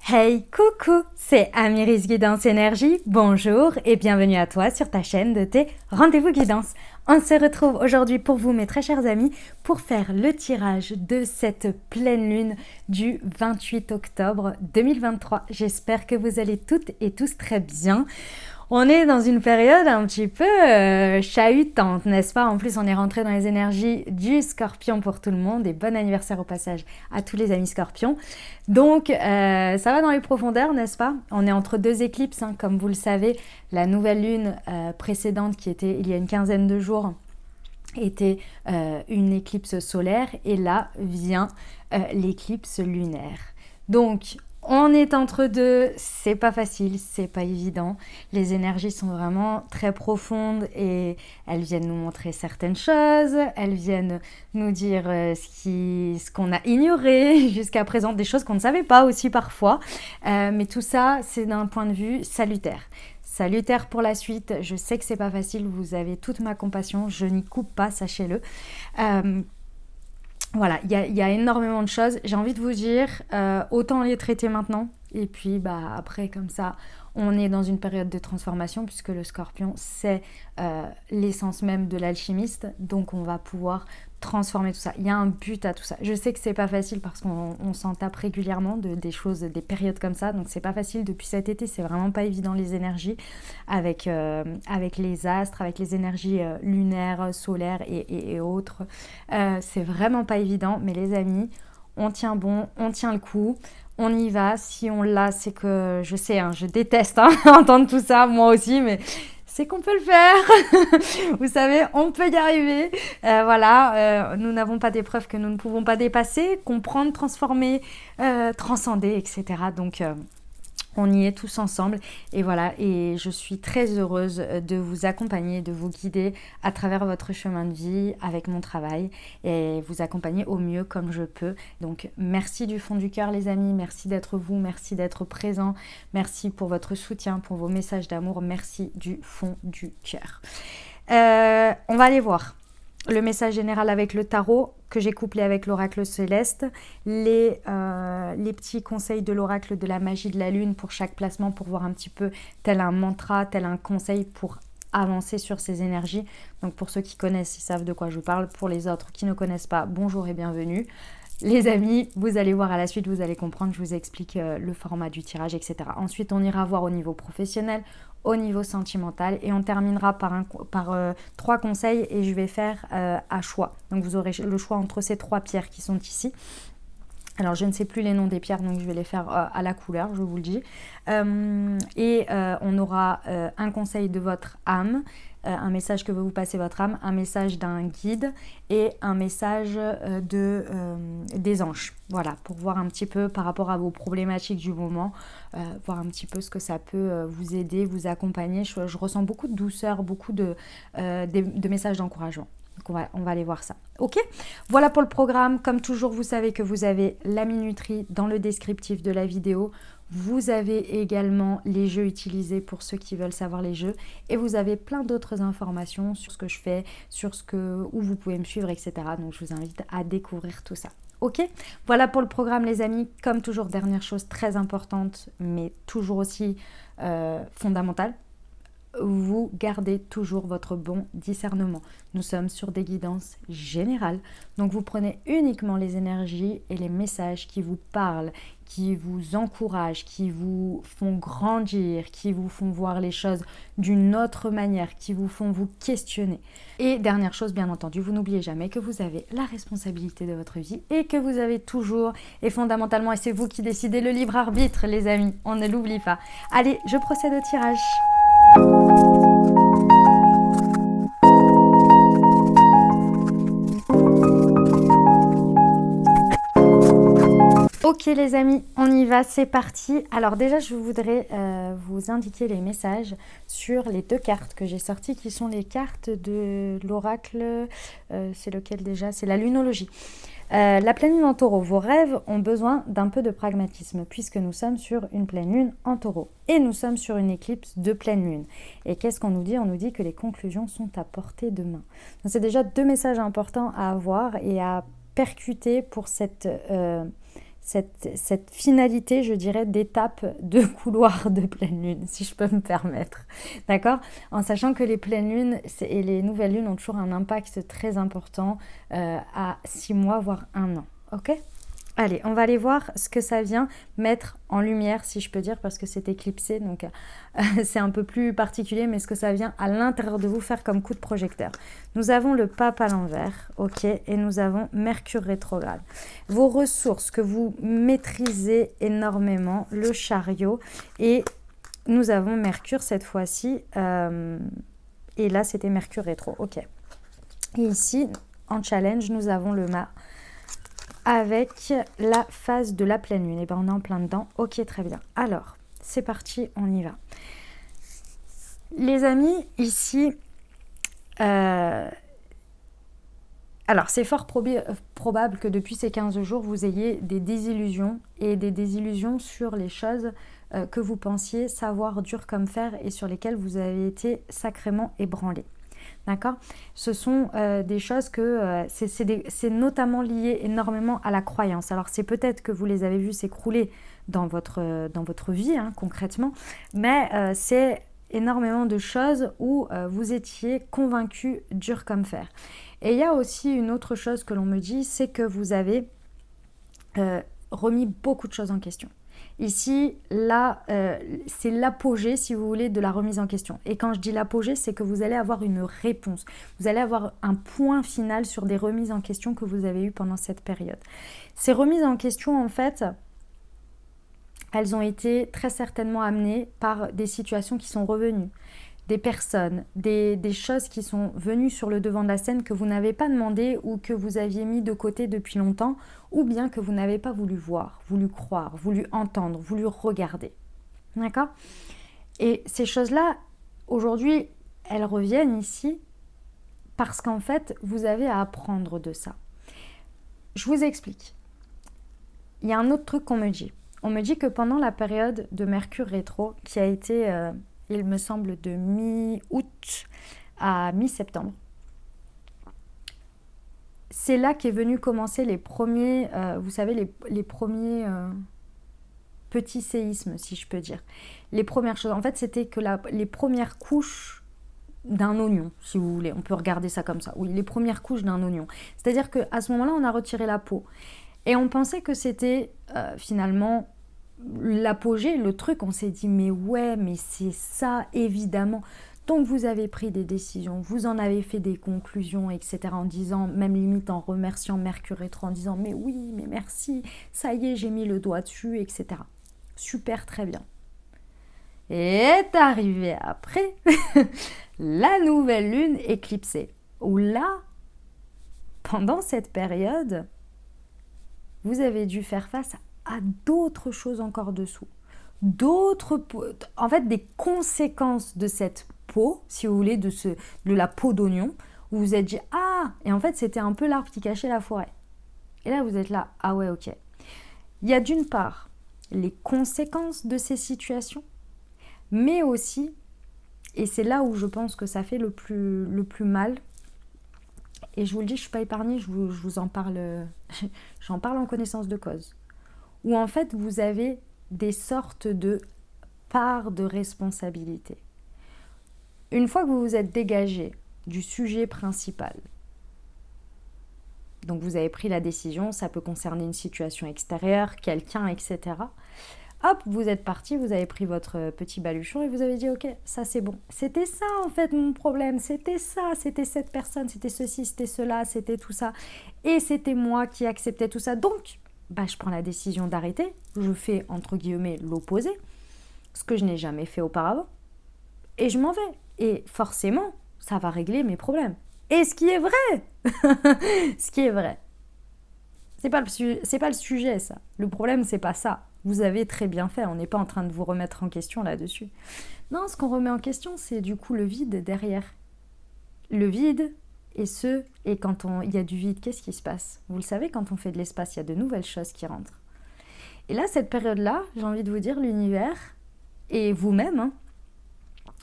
Hey, coucou, c'est Amiris Guidance Énergie, bonjour et bienvenue à toi sur ta chaîne de tes rendez-vous guidance. On se retrouve aujourd'hui pour vous, mes très chers amis, pour faire le tirage de cette pleine lune du 28 octobre 2023. J'espère que vous allez toutes et tous très bien. On est dans une période un petit peu chahutante, n'est-ce pas? En plus, on est rentré dans les énergies du Scorpion pour tout le monde. Et bon anniversaire au passage à tous les amis Scorpions. Donc, ça va dans les profondeurs, n'est-ce pas? On est entre deux éclipses, hein, comme vous le savez. La nouvelle lune précédente, qui était il y a une quinzaine de jours, était une éclipse solaire. Et là vient l'éclipse lunaire. Donc, on est entre deux, c'est pas facile, c'est pas évident. Les énergies sont vraiment très profondes et elles viennent nous montrer certaines choses, elles viennent nous dire ce qu'on a ignoré jusqu'à présent, des choses qu'on ne savait pas aussi parfois. Mais tout ça, c'est d'un point de vue salutaire. Salutaire pour la suite, je sais que c'est pas facile, vous avez toute ma compassion, je n'y coupe pas, sachez-le. Voilà, il y a énormément de choses. J'ai envie de vous dire, autant les traiter maintenant. Et puis après, comme ça, on est dans une période de transformation puisque le scorpion, c'est l'essence même de l'alchimiste. Donc, on va pouvoir transformer tout ça. Il y a un but à tout ça. Je sais que c'est pas facile parce qu'on s'en tape régulièrement des choses, des périodes comme ça. Donc, c'est pas facile depuis cet été. C'est vraiment pas évident les énergies avec les astres, avec les énergies lunaires, solaires et autres. C'est vraiment pas évident. Mais les amis, on tient bon, on tient le coup. On y va, si on l'a, c'est que, je sais, hein, je déteste entendre tout ça, moi aussi, mais c'est qu'on peut le faire. Vous savez, on peut y arriver. Nous n'avons pas d'épreuves que nous ne pouvons pas dépasser, comprendre, transformer, transcender, etc. Donc, on y est tous ensemble et voilà, et je suis très heureuse de vous accompagner, de vous guider à travers votre chemin de vie avec mon travail et vous accompagner au mieux comme je peux. Donc merci du fond du cœur les amis, merci d'être vous, merci d'être présent, merci pour votre soutien, pour vos messages d'amour, merci du fond du cœur. On va aller voir le message général avec le tarot que j'ai couplé avec l'oracle céleste, les petits conseils de l'oracle de la magie de la lune pour chaque placement pour voir un petit peu tel un mantra, tel un conseil pour avancer sur ces énergies. Donc pour ceux qui connaissent, ils savent de quoi je parle. Pour les autres qui ne connaissent pas, bonjour et bienvenue. Les amis, vous allez voir à la suite, vous allez comprendre, je vous explique le format du tirage, etc. Ensuite, on ira voir au niveau professionnel, au niveau sentimental et on terminera par 3 conseils et je vais faire à choix. Donc, vous aurez le choix entre ces 3 pierres qui sont ici. Alors, je ne sais plus les noms des pierres, donc je vais les faire à la couleur, je vous le dis. On aura un conseil de votre âme, un message que veut vous passer votre âme, un message d'un guide et un message des anges. Voilà, pour voir un petit peu par rapport à vos problématiques du moment, voir un petit peu ce que ça peut vous aider, vous accompagner. Je ressens beaucoup de douceur, beaucoup de messages d'encouragement. Donc on va aller voir ça. Ok, voilà pour le programme. Comme toujours, vous savez que vous avez la minuterie dans le descriptif de la vidéo. Vous avez également les jeux utilisés pour ceux qui veulent savoir les jeux. Et vous avez plein d'autres informations sur ce que je fais, où vous pouvez me suivre, etc. Donc je vous invite à découvrir tout ça. Ok, voilà pour le programme les amis. Comme toujours, dernière chose très importante, mais toujours aussi fondamentale. Vous gardez toujours votre bon discernement. Nous sommes sur des guidances générales, donc vous prenez uniquement les énergies et les messages qui vous parlent, qui vous encouragent, qui vous font grandir, qui vous font voir les choses d'une autre manière, qui vous font vous questionner. Et dernière chose, bien entendu, vous n'oubliez jamais que vous avez la responsabilité de votre vie et que vous avez toujours, et fondamentalement, et c'est vous qui décidez, le libre arbitre, les amis, on ne l'oublie pas. Allez, je procède au tirage. Ok les amis, on y va, c'est parti. Alors déjà, je voudrais vous indiquer les messages sur les 2 cartes que j'ai sorties, qui sont les cartes de l'oracle. C'est lequel déjà? C'est la lunologie. La pleine lune en taureau, vos rêves ont besoin d'un peu de pragmatisme puisque nous sommes sur une pleine lune en taureau et nous sommes sur une éclipse de pleine lune. Et qu'est-ce qu'on nous dit? On nous dit que les conclusions sont à portée de main. Donc c'est déjà 2 messages importants à avoir et à percuter pour cette cette finalité, je dirais, d'étape de couloir de pleine lune, si je peux me permettre. D'accord? En sachant que les pleines lunes et les nouvelles lunes ont toujours un impact très important à 6 mois, voire 1 an. Ok? Allez, on va aller voir ce que ça vient mettre en lumière, si je peux dire, parce que c'est éclipsé, donc c'est un peu plus particulier, mais ce que ça vient à l'intérieur de vous faire comme coup de projecteur. Nous avons le pape à l'envers, ok, et nous avons Mercure rétrograde. Vos ressources que vous maîtrisez énormément, le chariot, et nous avons Mercure cette fois-ci, et là c'était Mercure rétro, ok. Et ici, en challenge, nous avons le mât avec la phase de la pleine lune. Et ben on est en plein dedans. Ok, très bien. Alors, c'est parti, on y va. Les amis, ici, alors c'est fort probable que depuis ces 15 jours, vous ayez des désillusions et des désillusions sur les choses que vous pensiez savoir dur comme fer et sur lesquelles vous avez été sacrément ébranlés. D'accord? Ce sont des choses que c'est notamment lié énormément à la croyance. Alors c'est peut-être que vous les avez vues s'écrouler dans votre vie, hein, concrètement, mais c'est énormément de choses où vous étiez convaincu dur comme fer. Et il y a aussi une autre chose que l'on me dit, c'est que vous avez remis beaucoup de choses en question. Ici, là, c'est l'apogée, si vous voulez, de la remise en question. Et quand je dis l'apogée, c'est que vous allez avoir une réponse. Vous allez avoir un point final sur des remises en question que vous avez eues pendant cette période. Ces remises en question, en fait, elles ont été très certainement amenées par des situations qui sont revenues, des personnes, des choses qui sont venues sur le devant de la scène que vous n'avez pas demandé ou que vous aviez mis de côté depuis longtemps, ou bien que vous n'avez pas voulu voir, voulu croire, voulu entendre, voulu regarder. D'accord? Et ces choses-là, aujourd'hui, elles reviennent ici parce qu'en fait, vous avez à apprendre de ça. Je vous explique. Il y a un autre truc qu'on me dit. On me dit que pendant la période de Mercure rétro, qui a été, il me semble, de mi-août à mi-septembre, c'est là qu'est venu commencer les premiers, vous savez, les premiers petits séismes, si je peux dire. Les premières choses, en fait, c'était que les premières couches d'un oignon, si vous voulez. On peut regarder ça comme ça. Oui, les premières couches d'un oignon. C'est-à-dire qu'à ce moment-là, on a retiré la peau. Et on pensait que c'était finalement l'apogée, le truc. On s'est dit, mais ouais, mais c'est ça, évidemment. Donc vous avez pris des décisions, vous en avez fait des conclusions, etc. en disant, même limite en remerciant Mercure rétro, en disant, mais oui, mais merci, ça y est, j'ai mis le doigt dessus, etc. Super, très bien. Et est arrivé après la nouvelle lune éclipsée, où là, pendant cette période, vous avez dû faire face à d'autres choses encore dessous. En fait, des conséquences de cette peau, si vous voulez, de la peau d'oignon, où vous êtes dit, ah, et en fait, c'était un peu l'arbre qui cachait la forêt. Et là, vous êtes là, ah ouais, ok. Il y a d'une part les conséquences de ces situations, mais aussi, et c'est là où je pense que ça fait le plus mal, et je vous le dis, je ne suis pas épargnée, je vous en parle, j'en parle en connaissance de cause, où en fait, vous avez des sortes de parts de responsabilité. Une fois que vous vous êtes dégagé du sujet principal, donc vous avez pris la décision, ça peut concerner une situation extérieure, quelqu'un, etc. Hop, vous êtes parti, vous avez pris votre petit baluchon et vous avez dit, ok, ça c'est bon. C'était ça en fait mon problème, c'était ça, c'était cette personne, c'était ceci, c'était cela, c'était tout ça. Et c'était moi qui acceptais tout ça. Donc, je prends la décision d'arrêter, je fais entre guillemets l'opposé, ce que je n'ai jamais fait auparavant, et je m'en vais. Et forcément, ça va régler mes problèmes. Et ce qui est vrai, ce qui est vrai, c'est pas le sujet ça. Le problème c'est pas ça. Vous avez très bien fait, on n'est pas en train de vous remettre en question là-dessus. Non, ce qu'on remet en question, c'est du coup le vide derrière. Le vide, et quand il y a du vide, qu'est-ce qui se passe? Vous le savez, quand on fait de l'espace, il y a de nouvelles choses qui rentrent. Et là, cette période-là, j'ai envie de vous dire, l'univers, et vous-même, hein,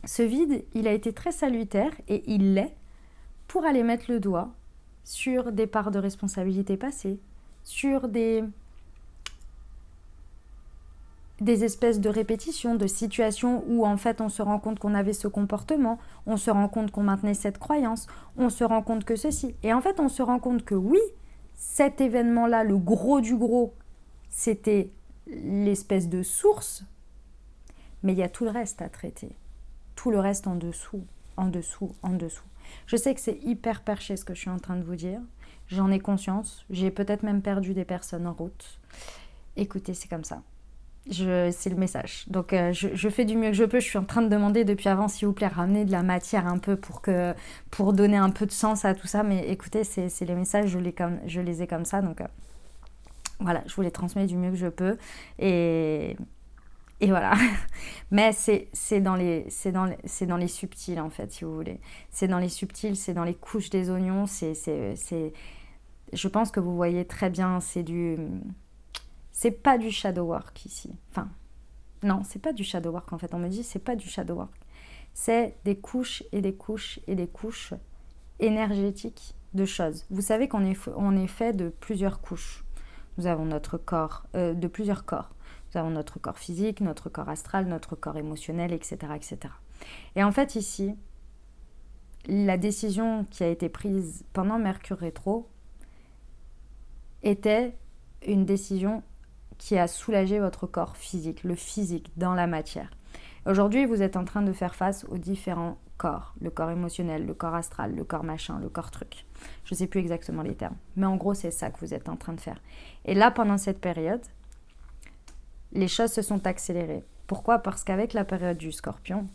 ce vide, il a été très salutaire, et il l'est, pour aller mettre le doigt sur des parts de responsabilité passées, sur des des espèces de répétitions, de situations où en fait on se rend compte qu'on avait ce comportement, on se rend compte qu'on maintenait cette croyance, on se rend compte que ceci. Et en fait on se rend compte que oui, cet événement-là, le gros du gros, c'était l'espèce de source, mais il y a tout le reste à traiter. Tout le reste en dessous, en dessous, en dessous. Je sais que c'est hyper perché ce que je suis en train de vous dire. J'en ai conscience. J'ai peut-être même perdu des personnes en route. Écoutez, c'est comme ça. C'est le message. Donc je fais du mieux que je peux. Je suis en train de demander depuis avant, s'il vous plaît, ramener de la matière un peu pour donner un peu de sens à tout ça. Mais écoutez, c'est les messages, je les ai comme ça. Donc voilà, je vous les transmets du mieux que je peux. Et voilà. Mais c'est dans les subtils, en fait, si vous voulez. C'est dans les subtils, c'est dans les couches des oignons. Je pense que vous voyez très bien, c'est pas du shadow work ici. Enfin, non, c'est pas du shadow work en fait. On me dit c'est pas du shadow work. C'est des couches et des couches et des couches énergétiques de choses. Vous savez qu'on est fait de plusieurs couches. Nous avons notre corps, de plusieurs corps. Nous avons notre corps physique, notre corps astral, notre corps émotionnel, etc., etc. Et en fait ici, la décision qui a été prise pendant Mercure rétro était une décision qui a soulagé votre corps physique, le physique dans la matière. Aujourd'hui, vous êtes en train de faire face aux différents corps, le corps émotionnel, le corps astral, le corps machin, le corps truc. Je ne sais plus exactement les termes, mais en gros, c'est ça que vous êtes en train de faire. Et là, pendant cette période, les choses se sont accélérées. Pourquoi ? Parce qu'avec la période du Scorpion,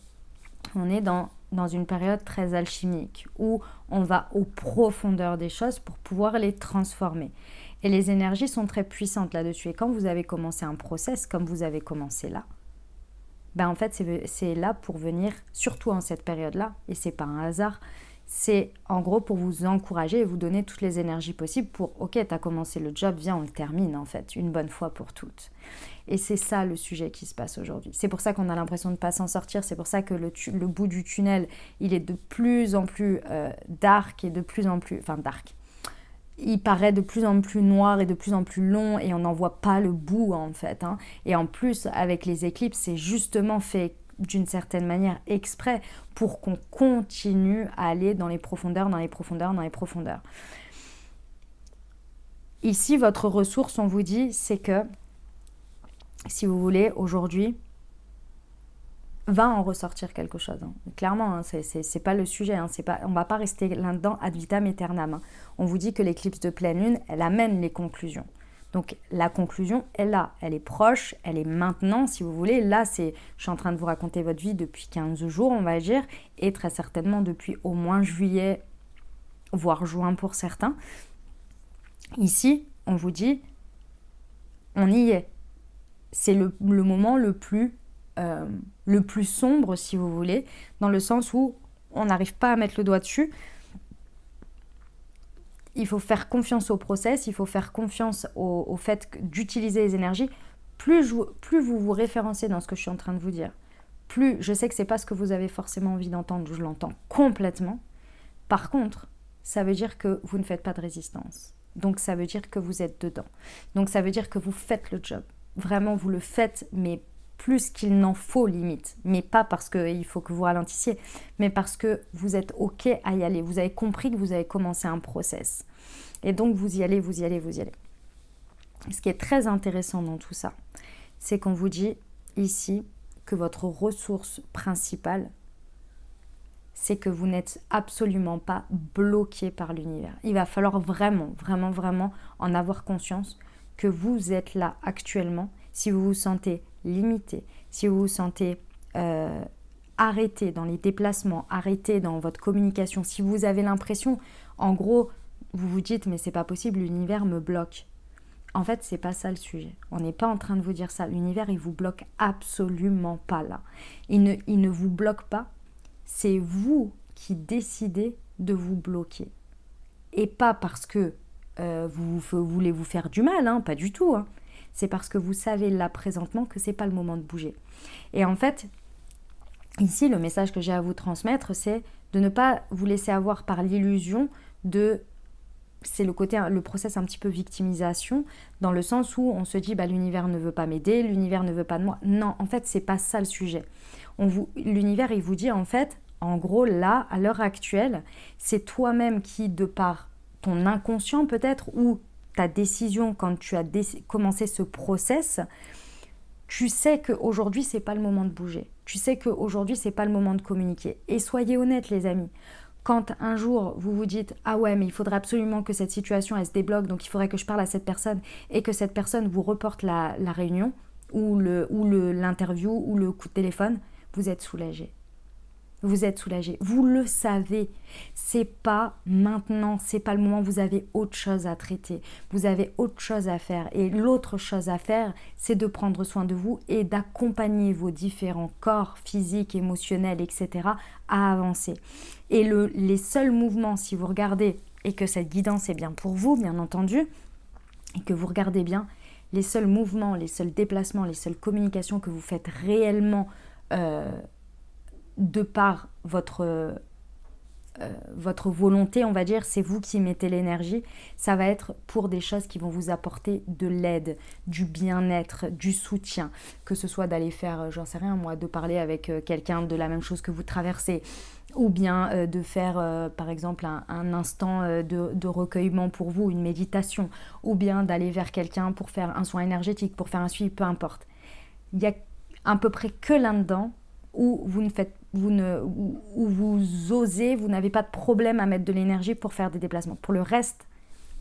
on est dans une période très alchimique, où on va aux profondeurs des choses pour pouvoir les transformer. Et les énergies sont très puissantes là-dessus. Et quand vous avez commencé un process, comme vous avez commencé là, ben en fait, c'est là pour venir, surtout en cette période-là, et c'est pas un hasard, c'est en gros pour vous encourager et vous donner toutes les énergies possibles pour, ok, t'as commencé le job, viens, on le termine en fait, une bonne fois pour toutes. Et c'est ça le sujet qui se passe aujourd'hui. C'est pour ça qu'on a l'impression de ne pas s'en sortir, c'est pour ça que le bout du tunnel, il est de plus en plus dark et de plus en plus... Enfin, dark. Il paraît de plus en plus noir et de plus en plus long et on n'en voit pas le bout en fait. Hein. Et en plus, avec les éclipses, c'est justement fait d'une certaine manière exprès pour qu'on continue à aller dans les profondeurs, dans les profondeurs, dans les profondeurs. Ici, votre ressource, on vous dit, c'est que, si vous voulez, aujourd'hui, va en ressortir quelque chose. Hein. Clairement, hein, c'est pas le sujet. Hein, on va pas rester là-dedans ad vitam aeternam. Hein. On vous dit que l'éclipse de pleine lune, elle amène les conclusions. Donc la conclusion est là, elle est proche, elle est maintenant, si vous voulez. Là, je suis en train de vous raconter votre vie depuis 15 jours, on va dire, et très certainement depuis au moins juillet, voire juin pour certains. Ici, on vous dit, on y est. C'est le moment le plus sombre, si vous voulez, dans le sens où on n'arrive pas à mettre le doigt dessus. Il faut faire confiance au process, il faut faire confiance au fait d'utiliser les énergies. Plus vous vous référencez dans ce que je suis en train de vous dire, plus je sais que ce n'est pas ce que vous avez forcément envie d'entendre, je l'entends complètement. Par contre, ça veut dire que vous ne faites pas de résistance. Donc ça veut dire que vous êtes dedans. Donc ça veut dire que vous faites le job. Vraiment, vous le faites, mais plus qu'il n'en faut limite. Mais pas parce qu'il faut que vous ralentissiez, mais parce que vous êtes OK à y aller. Vous avez compris que vous avez commencé un process. Et donc, vous y allez, vous y allez, vous y allez. Ce qui est très intéressant dans tout ça, c'est qu'on vous dit ici que votre ressource principale, c'est que vous n'êtes absolument pas bloqué par l'univers. Il va falloir vraiment, vraiment, vraiment en avoir conscience que vous êtes là actuellement. Si vous vous sentez limité, si vous vous sentez arrêté dans les déplacements, arrêté dans votre communication, si vous avez l'impression, en gros, vous vous dites mais c'est pas possible, l'univers me bloque. En fait, c'est pas ça le sujet. On n'est pas en train de vous dire ça. L'univers, il vous bloque absolument pas là. Il ne vous bloque pas. C'est vous qui décidez de vous bloquer. Et pas parce que vous voulez vous faire du mal, hein, pas du tout. Hein. C'est parce que vous savez là présentement que c'est pas le moment de bouger. Et en fait, ici, le message que j'ai à vous transmettre, c'est de ne pas vous laisser avoir par l'illusion de c'est le process un petit peu victimisation, dans le sens où on se dit l'univers ne veut pas m'aider, l'univers ne veut pas de moi. Non, en fait, c'est pas ça le sujet. L'univers, il vous dit en fait, en gros, là, à l'heure actuelle, c'est toi-même qui, de par ton inconscient peut-être, ou ta décision quand tu as commencé ce process, tu sais qu'aujourd'hui, c'est pas le moment de bouger. Tu sais qu'aujourd'hui, c'est pas le moment de communiquer. Et soyez honnêtes, les amis. Quand un jour, vous vous dites « Ah ouais, mais il faudrait absolument que cette situation, elle se débloque, donc il faudrait que je parle à cette personne, et que cette personne vous reporte la réunion, ou l'interview, ou le coup de téléphone », vous êtes soulagé. Vous êtes soulagé. Vous le savez. C'est pas maintenant, c'est pas le moment. Vous avez autre chose à traiter. Vous avez autre chose à faire. Et l'autre chose à faire, c'est de prendre soin de vous et d'accompagner vos différents corps physiques, émotionnels, etc. à avancer. Et les seuls mouvements, si vous regardez, et que cette guidance est bien pour vous, bien entendu, et que vous regardez bien, les seuls mouvements, les seuls déplacements, les seules communications que vous faites réellement de par votre volonté, on va dire, c'est vous qui mettez l'énergie, ça va être pour des choses qui vont vous apporter de l'aide, du bien-être, du soutien, que ce soit d'aller faire, j'en sais rien moi, de parler avec quelqu'un de la même chose que vous traversez, ou bien de faire par exemple un instant de recueillement pour vous, une méditation, ou bien d'aller vers quelqu'un pour faire un soin énergétique, pour faire un suivi, peu importe. Il y a à peu près que là-dedans où vous osez, vous n'avez pas de problème à mettre de l'énergie pour faire des déplacements. Pour le reste,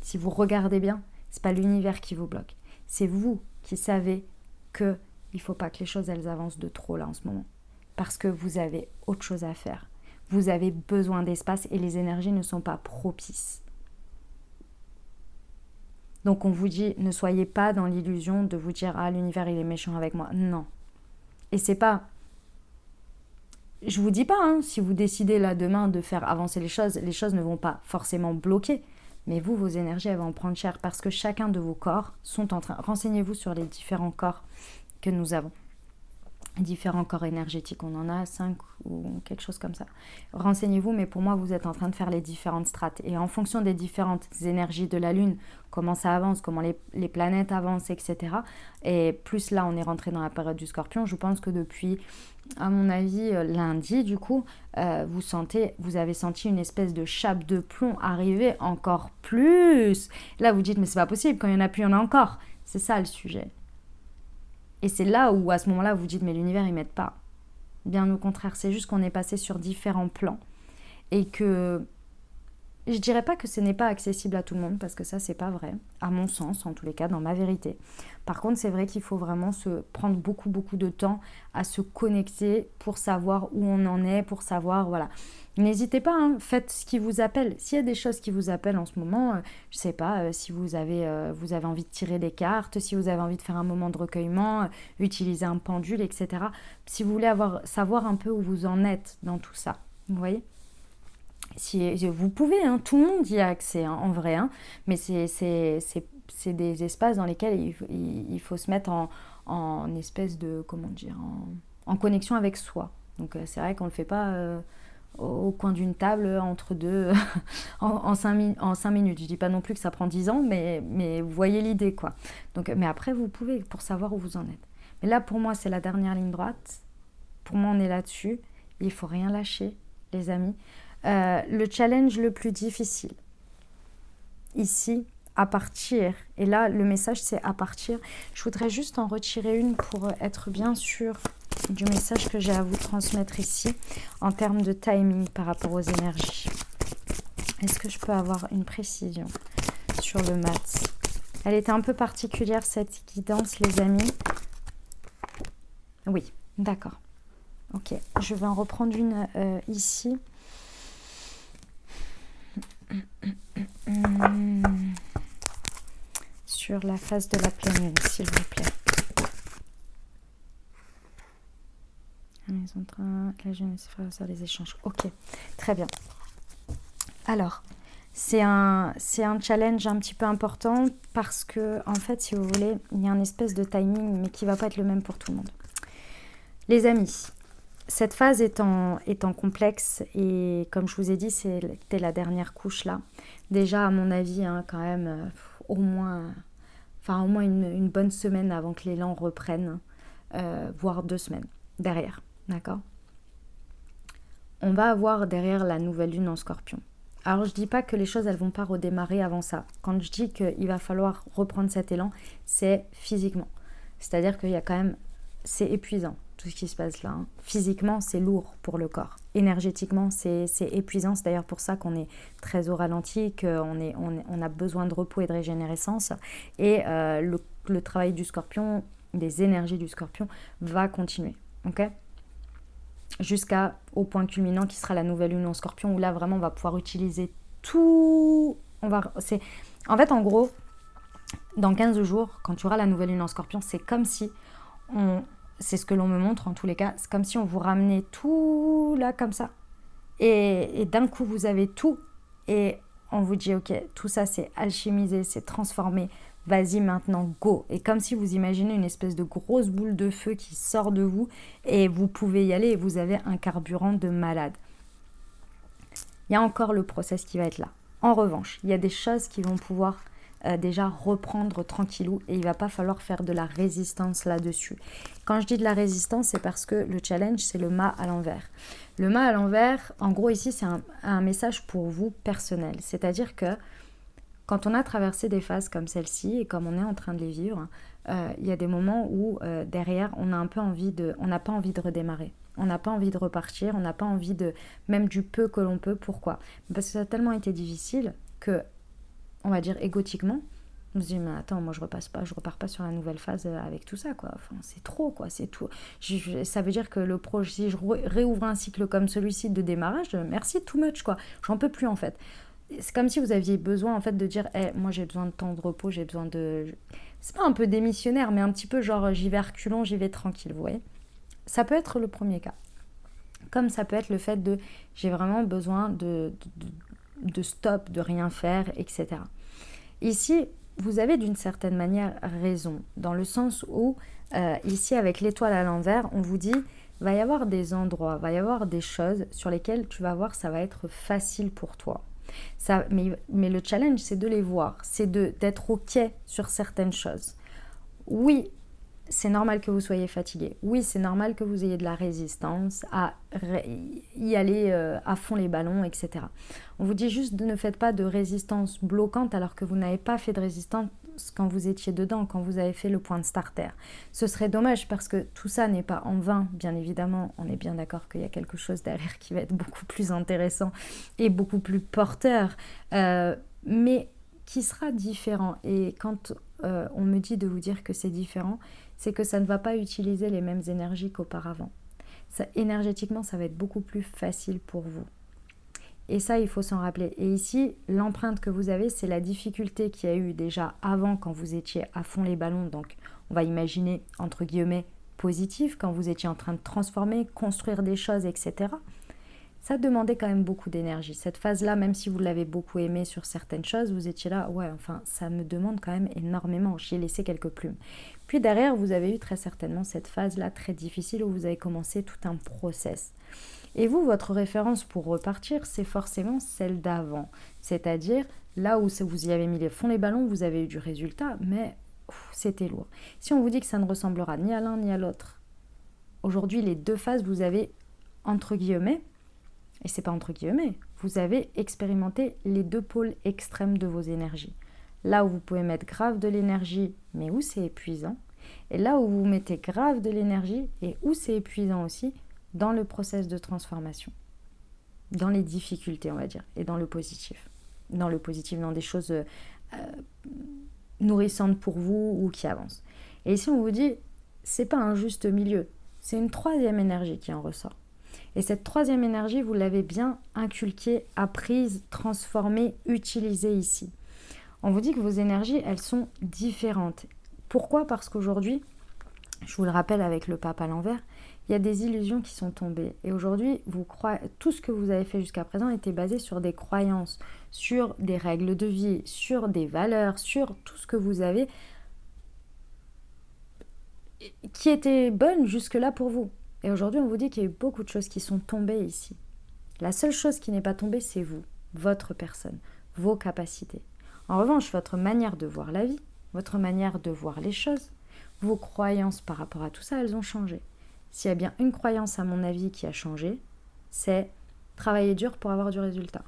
si vous regardez bien, c'est pas l'univers qui vous bloque. C'est vous qui savez qu'il ne faut pas que les choses elles avancent de trop là en ce moment. Parce que vous avez autre chose à faire. Vous avez besoin d'espace et les énergies ne sont pas propices. Donc on vous dit, ne soyez pas dans l'illusion de vous dire « Ah, l'univers il est méchant avec moi ». Non. Et c'est pas... Je vous dis pas, si vous décidez là demain de faire avancer les choses ne vont pas forcément bloquer. Mais vous, vos énergies, elles vont en prendre cher parce que chacun de vos corps sont en train... Renseignez-vous sur les différents corps que nous avons. Différents corps énergétiques, on en a 5 ou quelque chose comme ça. Renseignez-vous, mais pour moi, vous êtes en train de faire les différentes strates. Et en fonction des différentes énergies de la Lune, comment ça avance, comment les planètes avancent, etc. Et plus là, on est rentré dans la période du Scorpion. Je pense que depuis, à mon avis, lundi, du coup, vous avez senti une espèce de chape de plomb arriver encore plus. Là, vous dites, mais c'est pas possible, quand il n'y en a plus, il y en a encore. C'est ça le sujet. Et c'est là où, à ce moment-là, vous dites, mais l'univers, il m'aide pas. Bien au contraire, c'est juste qu'on est passé sur différents plans. Et que, je dirais pas que ce n'est pas accessible à tout le monde, parce que ça, c'est pas vrai, à mon sens, en tous les cas, dans ma vérité. Par contre, c'est vrai qu'il faut vraiment se prendre beaucoup, beaucoup de temps à se connecter pour savoir où on en est, pour savoir, voilà. N'hésitez pas, faites ce qui vous appelle. S'il y a des choses qui vous appellent en ce moment, je sais pas, si vous avez envie de tirer des cartes, si vous avez envie de faire un moment de recueillement, utiliser un pendule, etc. Si vous voulez savoir un peu où vous en êtes dans tout ça, vous voyez ? Si vous pouvez, tout le monde y a accès, en vrai, mais c'est des espaces dans lesquels il faut se mettre en espèce de, comment dire, en connexion avec soi. Donc c'est vrai qu'on ne le fait pas au coin d'une table entre deux en 5 minutes. Je dis pas non plus que ça prend 10 ans, mais vous voyez l'idée, quoi. Donc, mais après, vous pouvez, pour savoir où vous en êtes. Mais là, pour moi, c'est la dernière ligne droite. Pour moi, on est là-dessus. Il ne faut rien lâcher, les amis. Le challenge le plus difficile, ici, à partir, et là, le message, c'est à partir. Je voudrais juste en retirer une pour être bien sûr du message que j'ai à vous transmettre ici en termes de timing par rapport aux énergies. Est-ce que je peux avoir une précision sur le mat? Elle était un peu particulière, cette guidance, les amis. Oui, d'accord. Ok, je vais en reprendre une ici. Sur la face de la pleine lune, s'il vous plaît. La jeunesse sur les échanges. Ok, très bien. Alors, c'est un challenge un petit peu important parce que, en fait, si vous voulez, il y a une espèce de timing, mais qui ne va pas être le même pour tout le monde. Les amis, Cette phase étant complexe, et comme je vous ai dit, c'était la dernière couche là. Déjà, à mon avis, hein, quand même, au moins, une bonne semaine avant que l'élan reprenne, voire 2 semaines derrière, d'accord? On va avoir derrière la nouvelle lune en Scorpion. Alors je dis pas que les choses elles vont pas redémarrer avant ça. Quand je dis qu'il va falloir reprendre cet élan, c'est physiquement. C'est-à-dire qu'il y a quand même, c'est épuisant tout ce qui se passe là, hein. Physiquement c'est lourd pour le corps. Énergétiquement c'est épuisant. C'est d'ailleurs pour ça qu'on est très au ralenti, on a besoin de repos et de régénérescence. Et le travail du Scorpion, des énergies du Scorpion va continuer. Ok ? Jusqu'au point culminant qui sera la nouvelle lune en Scorpion, où là vraiment on va pouvoir utiliser tout. En fait, en gros, dans 15 jours, quand tu auras la nouvelle lune en Scorpion, c'est comme si c'est ce que l'on me montre en tous les cas, c'est comme si on vous ramenait tout là comme ça, et d'un coup vous avez tout, et on vous dit ok, tout ça c'est alchimisé, c'est transformé, vas-y maintenant, go. Et comme si vous imaginez une espèce de grosse boule de feu qui sort de vous, et vous pouvez y aller, et vous avez un carburant de malade. Il y a encore le process qui va être là. En revanche, il y a des choses qui vont pouvoir déjà reprendre tranquillou, et il va pas falloir faire de la résistance là-dessus. Quand je dis de la résistance, c'est parce que le challenge, c'est le mât à l'envers. Le mât à l'envers, en gros ici, c'est un message pour vous personnel. C'est-à-dire que quand on a traversé des phases comme celle-ci, et comme on est en train de les vivre, il y a des moments où derrière, on n'a pas envie de redémarrer. On n'a pas envie de repartir, on n'a pas envie de, même du peu que l'on peut. Pourquoi ? Parce que ça a tellement été difficile que, on va dire égotiquement, on se dit mais attends, moi je repars pas sur la nouvelle phase avec tout ça, quoi. Enfin, c'est trop, quoi, c'est tout. Ça veut dire que le projet, si je réouvre un cycle comme celui-ci de démarrage, merci, too much, quoi. J'en peux plus en fait. C'est comme si vous aviez besoin en fait de dire moi j'ai besoin de temps de repos, j'ai besoin de... C'est pas un peu démissionnaire, mais un petit peu genre j'y vais reculons, j'y vais tranquille, vous voyez. Ça peut être le premier cas. Comme ça peut être le fait de j'ai vraiment besoin de stop, de rien faire, etc. Ici, vous avez d'une certaine manière raison, dans le sens où ici avec l'étoile à l'envers, on vous dit va y avoir des endroits, va y avoir des choses sur lesquelles tu vas voir ça va être facile pour toi. Mais le challenge, c'est de les voir, c'est d'être OK sur certaines choses. Oui, c'est normal que vous soyez fatigué. Oui, c'est normal que vous ayez de la résistance à y aller à fond les ballons, etc. On vous dit juste ne faites pas de résistance bloquante alors que vous n'avez pas fait de résistance quand vous étiez dedans, quand vous avez fait le point de starter. Ce serait dommage parce que tout ça n'est pas en vain, bien évidemment. On est bien d'accord qu'il y a quelque chose derrière qui va être beaucoup plus intéressant et beaucoup plus porteur, mais qui sera différent. Et quand on me dit de vous dire que c'est différent, c'est que ça ne va pas utiliser les mêmes énergies qu'auparavant. Énergétiquement, ça va être beaucoup plus facile pour vous. Et ça, il faut s'en rappeler. Et ici, l'empreinte que vous avez, c'est la difficulté qu'il y a eu déjà avant quand vous étiez à fond les ballons. Donc, on va imaginer, entre guillemets, positif, quand vous étiez en train de transformer, construire des choses, etc. Ça demandait quand même beaucoup d'énergie. Cette phase-là, même si vous l'avez beaucoup aimée sur certaines choses, vous étiez là, ouais, enfin, ça me demande quand même énormément. J'y ai laissé quelques plumes. Puis derrière, vous avez eu très certainement cette phase-là très difficile où vous avez commencé tout un process. Et vous, votre référence pour repartir, c'est forcément celle d'avant. C'est-à-dire, là où vous y avez mis les fonds les ballons, vous avez eu du résultat, mais c'était lourd. Si on vous dit que ça ne ressemblera ni à l'un ni à l'autre, aujourd'hui, les deux phases, vous avez, entre guillemets, et c'est pas entre guillemets, vous avez expérimenté les deux pôles extrêmes de vos énergies. Là où vous pouvez mettre grave de l'énergie, mais où c'est épuisant. Et là où vous mettez grave de l'énergie, et où c'est épuisant aussi, dans le process de transformation. Dans les difficultés, on va dire, et dans le positif. Dans le positif, dans des choses nourrissantes pour vous ou qui avancent. Et ici, on vous dit, c'est pas un juste milieu, c'est une troisième énergie qui en ressort. Et cette troisième énergie, vous l'avez bien inculquée, apprise, transformée, utilisée ici. On vous dit que vos énergies, elles sont différentes. Pourquoi ? Parce qu'aujourd'hui, je vous le rappelle avec le pape à l'envers, il y a des illusions qui sont tombées. Et aujourd'hui, tout ce que vous avez fait jusqu'à présent était basé sur des croyances, sur des règles de vie, sur des valeurs, sur tout ce que vous avez qui était bonne jusque-là pour vous. Et aujourd'hui, on vous dit qu'il y a eu beaucoup de choses qui sont tombées ici. La seule chose qui n'est pas tombée, c'est vous, votre personne, vos capacités. En revanche, votre manière de voir la vie, votre manière de voir les choses, vos croyances par rapport à tout ça, elles ont changé. S'il y a bien une croyance, à mon avis, qui a changé, c'est travailler dur pour avoir du résultat.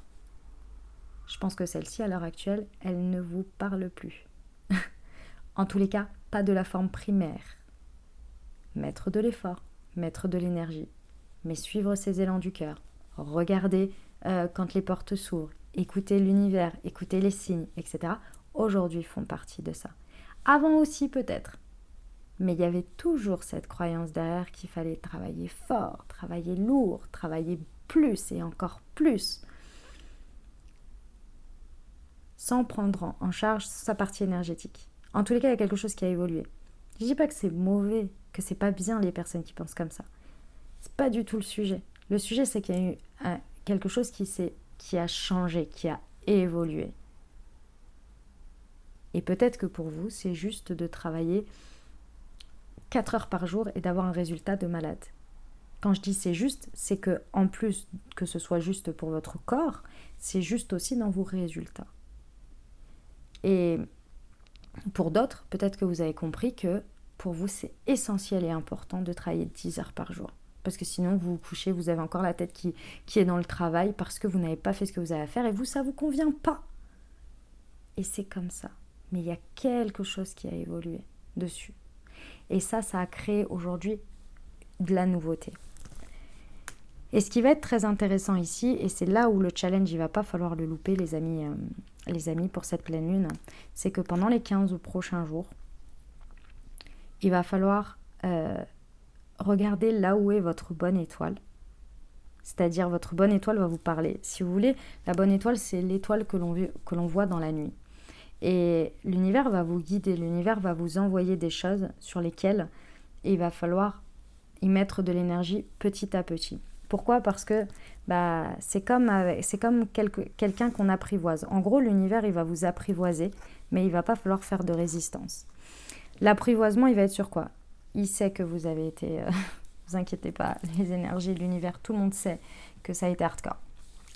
Je pense que celle-ci, à l'heure actuelle, elle ne vous parle plus. En tous les cas, pas de la forme primaire. Mettre de l'effort, mettre de l'énergie, mais suivre ses élans du cœur, regarder quand les portes s'ouvrent, écouter l'univers, écouter les signes, etc. Aujourd'hui font partie de ça. Avant aussi peut-être, mais il y avait toujours cette croyance derrière qu'il fallait travailler fort, travailler lourd, travailler plus et encore plus, sans prendre en charge sa partie énergétique. En tous les cas, il y a quelque chose qui a évolué. Je ne dis pas que c'est mauvais, que c'est pas bien les personnes qui pensent comme ça. C'est pas du tout le sujet. Le sujet, c'est qu'il y a eu quelque chose qui a changé, qui a évolué. Et peut-être que pour vous, c'est juste de travailler 4 heures par jour et d'avoir un résultat de malade. Quand je dis c'est juste, c'est que en plus que ce soit juste pour votre corps, c'est juste aussi dans vos résultats. Et pour d'autres, peut-être que vous avez compris que pour vous, c'est essentiel et important de travailler 10 heures par jour. Parce que sinon, vous vous couchez, vous avez encore la tête qui est dans le travail parce que vous n'avez pas fait ce que vous avez à faire et vous, ça ne vous convient pas. Et c'est comme ça. Mais il y a quelque chose qui a évolué dessus. Et ça a créé aujourd'hui de la nouveauté. Et ce qui va être très intéressant ici, et c'est là où le challenge, il ne va pas falloir le louper, les amis, pour cette pleine lune, c'est que pendant les 15 prochains jours, il va falloir regarder là où est votre bonne étoile. C'est-à-dire, votre bonne étoile va vous parler. Si vous voulez, la bonne étoile, c'est l'étoile que l'on voit dans la nuit. Et l'univers va vous guider, l'univers va vous envoyer des choses sur lesquelles il va falloir y mettre de l'énergie petit à petit. Pourquoi ? Parce que c'est comme quelqu'un qu'on apprivoise. En gros, l'univers, il va vous apprivoiser, mais il ne va pas falloir faire de résistance. L'apprivoisement, il va être sur quoi ? Il sait que vous avez été... vous inquiétez pas, les énergies de l'univers, tout le monde sait que ça a été hardcore.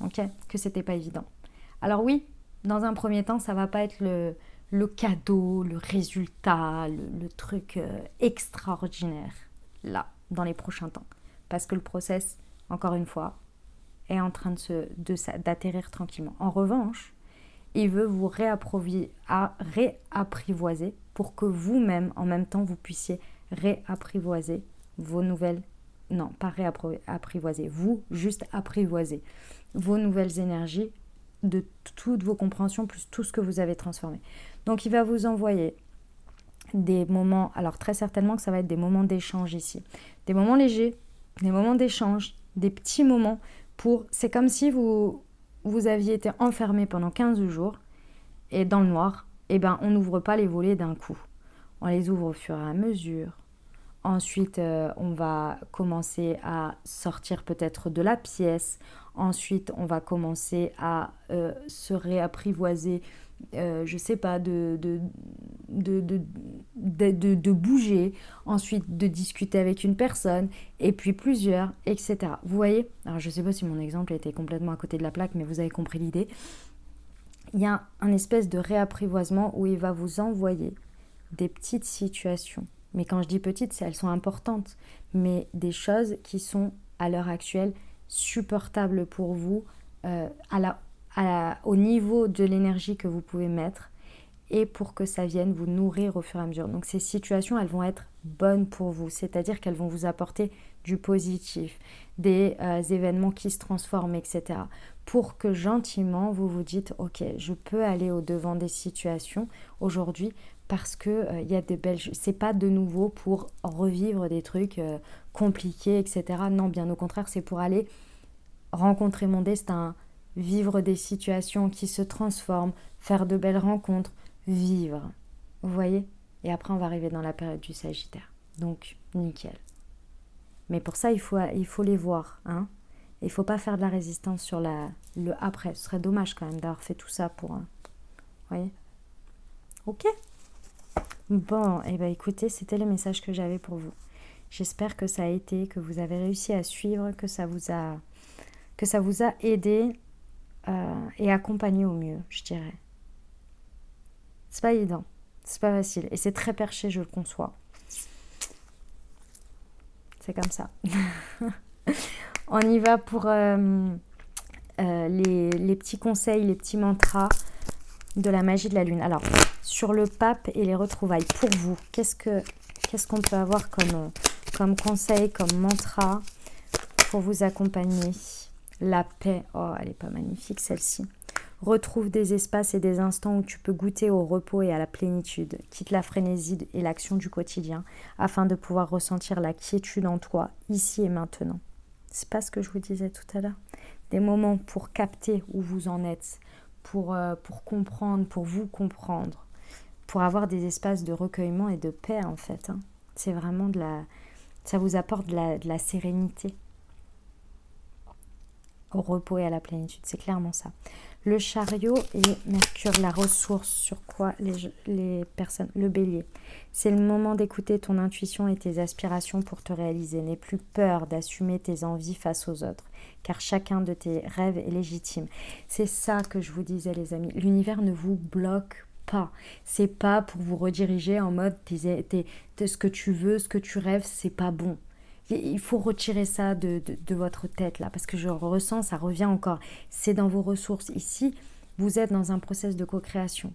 Ok ? Que c'était pas évident. Alors oui, dans un premier temps, ça va pas être le cadeau, le résultat, le truc extraordinaire, là, dans les prochains temps. Parce que le process, encore une fois, est en train d'atterrir tranquillement. En revanche, il veut vous réapprivoiser pour que vous-même, en même temps, vous puissiez réapprivoiser vos nouvelles... Non, pas réapprivoiser, vous, juste apprivoiser vos nouvelles énergies de toutes vos compréhensions, plus tout ce que vous avez transformé. Donc, il va vous envoyer des moments... Alors, très certainement que ça va être des moments d'échange ici. Des moments légers, des moments d'échange, des petits moments pour... C'est comme si vous aviez été enfermé pendant 15 jours et dans le noir, on n'ouvre pas les volets d'un coup. On les ouvre au fur et à mesure. Ensuite, on va commencer à sortir peut-être de la pièce. Ensuite, on va commencer à se réapprivoiser, je sais pas, de bouger. Ensuite, de discuter avec une personne, et puis plusieurs, etc. Vous voyez ? Alors, je sais pas si mon exemple était complètement à côté de la plaque, mais vous avez compris l'idée. Il y a un espèce de réapprivoisement où il va vous envoyer des petites situations. Mais quand je dis petites, elles sont importantes, mais des choses qui sont à l'heure actuelle supportables pour vous au niveau de l'énergie que vous pouvez mettre et pour que ça vienne vous nourrir au fur et à mesure. Donc ces situations, elles vont être bonnes pour vous, c'est-à-dire qu'elles vont vous apporter du positif, des événements qui se transforment, etc. Pour que gentiment vous vous dites « Ok, je peux aller au-devant des situations aujourd'hui » parce que y a des belles... C'est pas de nouveau pour revivre des trucs compliqués, etc. Non, bien au contraire, c'est pour aller rencontrer mon destin, vivre des situations qui se transforment, faire de belles rencontres, vivre. Vous voyez ? Et après, on va arriver dans la période du Sagittaire. Donc, nickel. Mais pour ça, il faut les voir. Hein ? Il ne faut pas faire de la résistance sur le après. Ce serait dommage quand même d'avoir fait tout ça pour... Vous voyez ? Ok ? Bon, écoutez, c'était le message que j'avais pour vous. J'espère que ça a été, que vous avez réussi à suivre, que ça vous a aidé et accompagné au mieux, je dirais. C'est pas évident, c'est pas facile. Et c'est très perché, je le conçois. C'est comme ça. On y va pour les petits conseils, les petits mantras de la magie de la lune. Alors, sur le pape et les retrouvailles, pour vous, qu'est-ce qu'on peut avoir comme conseil, comme mantra pour vous accompagner? La paix, oh, elle est pas magnifique celle-ci. Retrouve des espaces et des instants où tu peux goûter au repos et à la plénitude. Quitte la frénésie et l'action du quotidien afin de pouvoir ressentir la quiétude en toi, ici et maintenant. C'est pas ce que je vous disais tout à l'heure? Des moments pour capter où vous en êtes, pour comprendre, pour vous comprendre, pour avoir des espaces de recueillement et de paix en fait. C'est vraiment ça vous apporte de la sérénité. Au repos et à la plénitude, c'est clairement ça. Le chariot et Mercure, la ressource, sur quoi les personnes, le bélier. C'est le moment d'écouter ton intuition et tes aspirations pour te réaliser. N'aie plus peur d'assumer tes envies face aux autres, car chacun de tes rêves est légitime. C'est ça que je vous disais les amis, l'univers ne vous bloque pas. C'est pas pour vous rediriger en mode ce que tu veux, ce que tu rêves, c'est pas bon. Il faut retirer ça de votre tête là, parce que je ressens, ça revient encore. C'est dans vos ressources. Ici, vous êtes dans un process de co-création.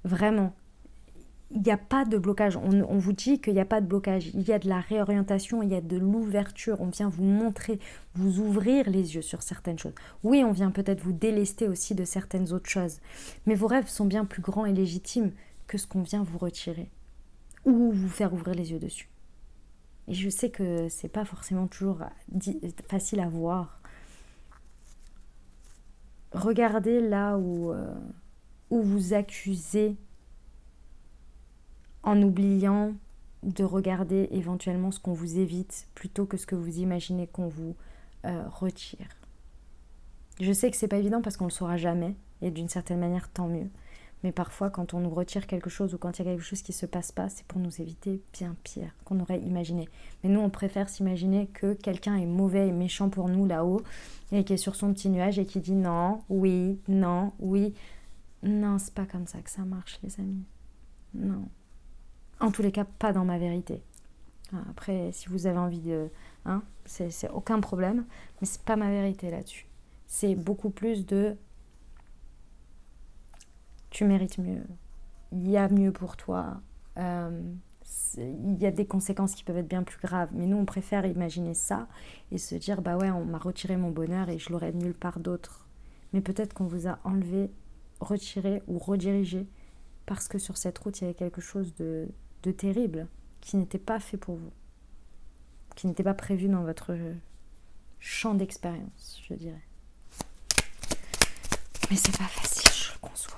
Vraiment. Il n'y a pas de blocage. On vous dit qu'il n'y a pas de blocage. Il y a de la réorientation, il y a de l'ouverture. On vient vous montrer, vous ouvrir les yeux sur certaines choses. Oui, on vient peut-être vous délester aussi de certaines autres choses. Mais vos rêves sont bien plus grands et légitimes que ce qu'on vient vous retirer. Ou vous faire ouvrir les yeux dessus. Et je sais que c'est pas forcément toujours facile à voir. Regardez là où vous accusez en oubliant de regarder éventuellement ce qu'on vous évite plutôt que ce que vous imaginez qu'on vous retire. Je sais que c'est pas évident parce qu'on le saura jamais et d'une certaine manière tant mieux. Mais parfois, quand on nous retire quelque chose ou quand il y a quelque chose qui ne se passe pas, c'est pour nous éviter bien pire qu'on aurait imaginé. Mais nous, on préfère s'imaginer que quelqu'un est mauvais et méchant pour nous là-haut et qui est sur son petit nuage et qui dit non, oui, non, oui. Non, c'est pas comme ça que ça marche, les amis. Non. En tous les cas, pas dans ma vérité. Après, si vous avez envie de... c'est aucun problème, mais c'est pas ma vérité là-dessus. C'est beaucoup plus de... Tu mérites mieux, il y a mieux pour toi, il y a des conséquences qui peuvent être bien plus graves, mais nous on préfère imaginer ça et se dire bah ouais, on m'a retiré mon bonheur et je l'aurais nulle part d'autre. Mais peut-être qu'on vous a enlevé, retiré ou redirigé parce que sur cette route il y avait quelque chose de terrible qui n'était pas fait pour vous, qui n'était pas prévu dans votre champ d'expérience, je dirais. Mais c'est pas facile, je le conçois.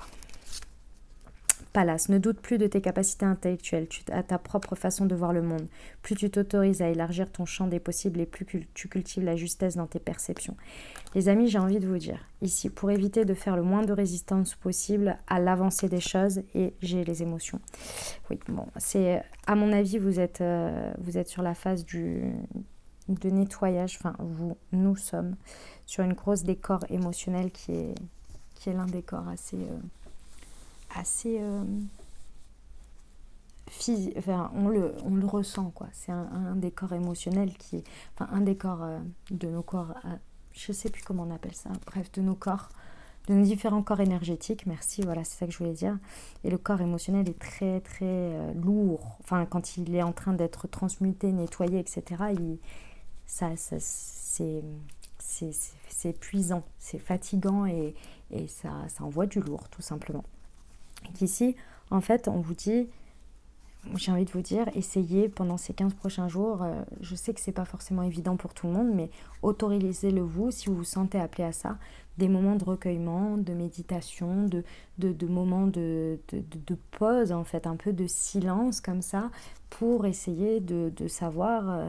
Pallas, ne doute plus de tes capacités intellectuelles, tu as ta propre façon de voir le monde. Plus tu t'autorises à élargir ton champ des possibles et plus tu cultives la justesse dans tes perceptions. Les amis, j'ai envie de vous dire, ici, pour éviter de faire le moins de résistance possible à l'avancée des choses, et j'ai les émotions. Oui, bon, c'est, à mon avis, vous êtes sur la phase de nettoyage, enfin, nous sommes sur une grosse décor émotionnel qui est l'un des corps assez enfin, on le ressent quoi. C'est un décor émotionnel qui est, enfin un décor de nos corps, je sais plus comment on appelle ça, bref, de nos corps, de nos différents corps énergétiques, merci, voilà, c'est ça que je voulais dire. Et le corps émotionnel est très très lourd, enfin quand il est en train d'être transmuté, nettoyé, etc., c'est épuisant, c'est fatigant et ça envoie du lourd tout simplement. Ici, en fait, on vous dit, j'ai envie de vous dire, essayez pendant ces 15 prochains jours, je sais que c'est pas forcément évident pour tout le monde, mais autorisez-le vous, si vous vous sentez appelé à ça, des moments de recueillement, de méditation, de moments de pause, en fait, un peu de silence comme ça, pour essayer de savoir,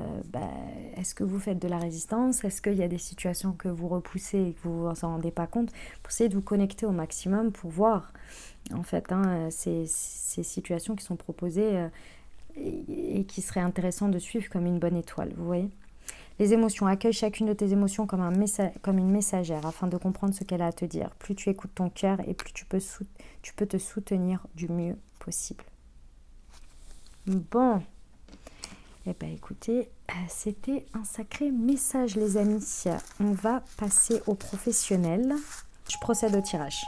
est-ce que vous faites de la résistance, est-ce qu'il y a des situations que vous repoussez et que vous ne vous en rendez pas compte, pour essayer de vous connecter au maximum, pour voir en fait ces situations qui sont proposées, et qui serait intéressant de suivre comme une bonne étoile, vous voyez. Les émotions, accueille chacune de tes émotions comme une messagère afin de comprendre ce qu'elle a à te dire. Plus tu écoutes ton cœur et plus tu peux te soutenir du mieux possible. Bon, eh bien écoutez, c'était un sacré message les amis. On va passer au professionnel. Je procède au tirage.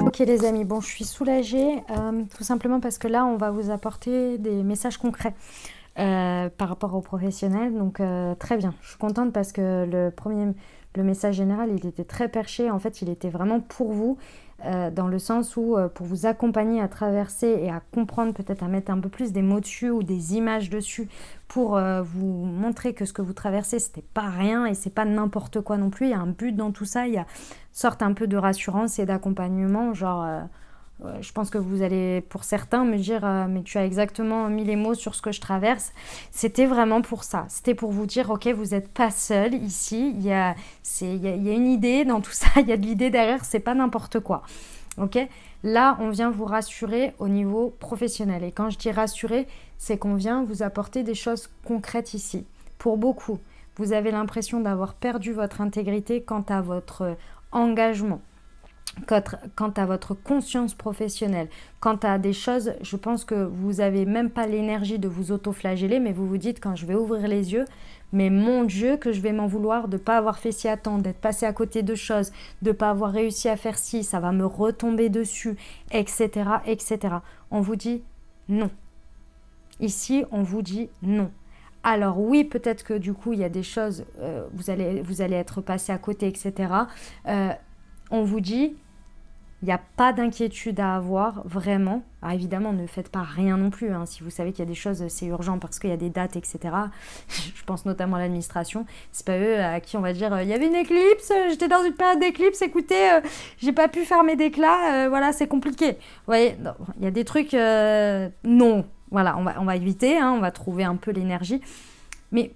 Ok les amis, bon je suis soulagée, tout simplement parce que là on va vous apporter des messages concrets par rapport aux professionnels, donc très bien. Je suis contente parce que le message général il était très perché, en fait il était vraiment pour vous, dans le sens où pour vous accompagner à traverser et à comprendre, peut-être à mettre un peu plus des mots dessus ou des images dessus pour vous montrer que ce que vous traversez c'était pas rien et c'est pas n'importe quoi non plus, il y a un but dans tout ça, il y a une sorte un peu de rassurance et d'accompagnement, genre je pense que vous allez pour certains me dire mais tu as exactement mis les mots sur ce que je traverse. C'était vraiment pour ça, c'était pour vous dire ok vous n'êtes pas seul ici, il y a une idée dans tout ça, il y a de l'idée derrière, c'est pas n'importe quoi. Ok, là on vient vous rassurer au niveau professionnel et quand je dis rassurer c'est qu'on vient vous apporter des choses concrètes ici. Pour beaucoup vous avez l'impression d'avoir perdu votre intégrité quant à votre engagement, quant à votre conscience professionnelle, quant à des choses, je pense que vous n'avez même pas l'énergie de vous auto-flageller, mais vous vous dites quand je vais ouvrir les yeux, mais mon Dieu que je vais m'en vouloir de ne pas avoir fait ci à temps, d'être passé à côté de choses, de ne pas avoir réussi à faire ci, ça va me retomber dessus, etc., etc. On vous dit non. Ici, on vous dit non. Alors oui, peut-être que du coup, il y a des choses, vous allez être passé à côté, etc. On vous dit, il n'y a pas d'inquiétude à avoir, vraiment. Alors évidemment, ne faites pas rien non plus. Hein. Si vous savez qu'il y a des choses, c'est urgent parce qu'il y a des dates, etc. Je pense notamment à l'administration. C'est pas eux à qui on va dire il y avait une éclipse, j'étais dans une période d'éclipse, écoutez, j'ai pas pu faire mes déclats, voilà, c'est compliqué. Vous voyez, il y a des trucs, non. Voilà, on va éviter, hein, on va trouver un peu l'énergie. Mais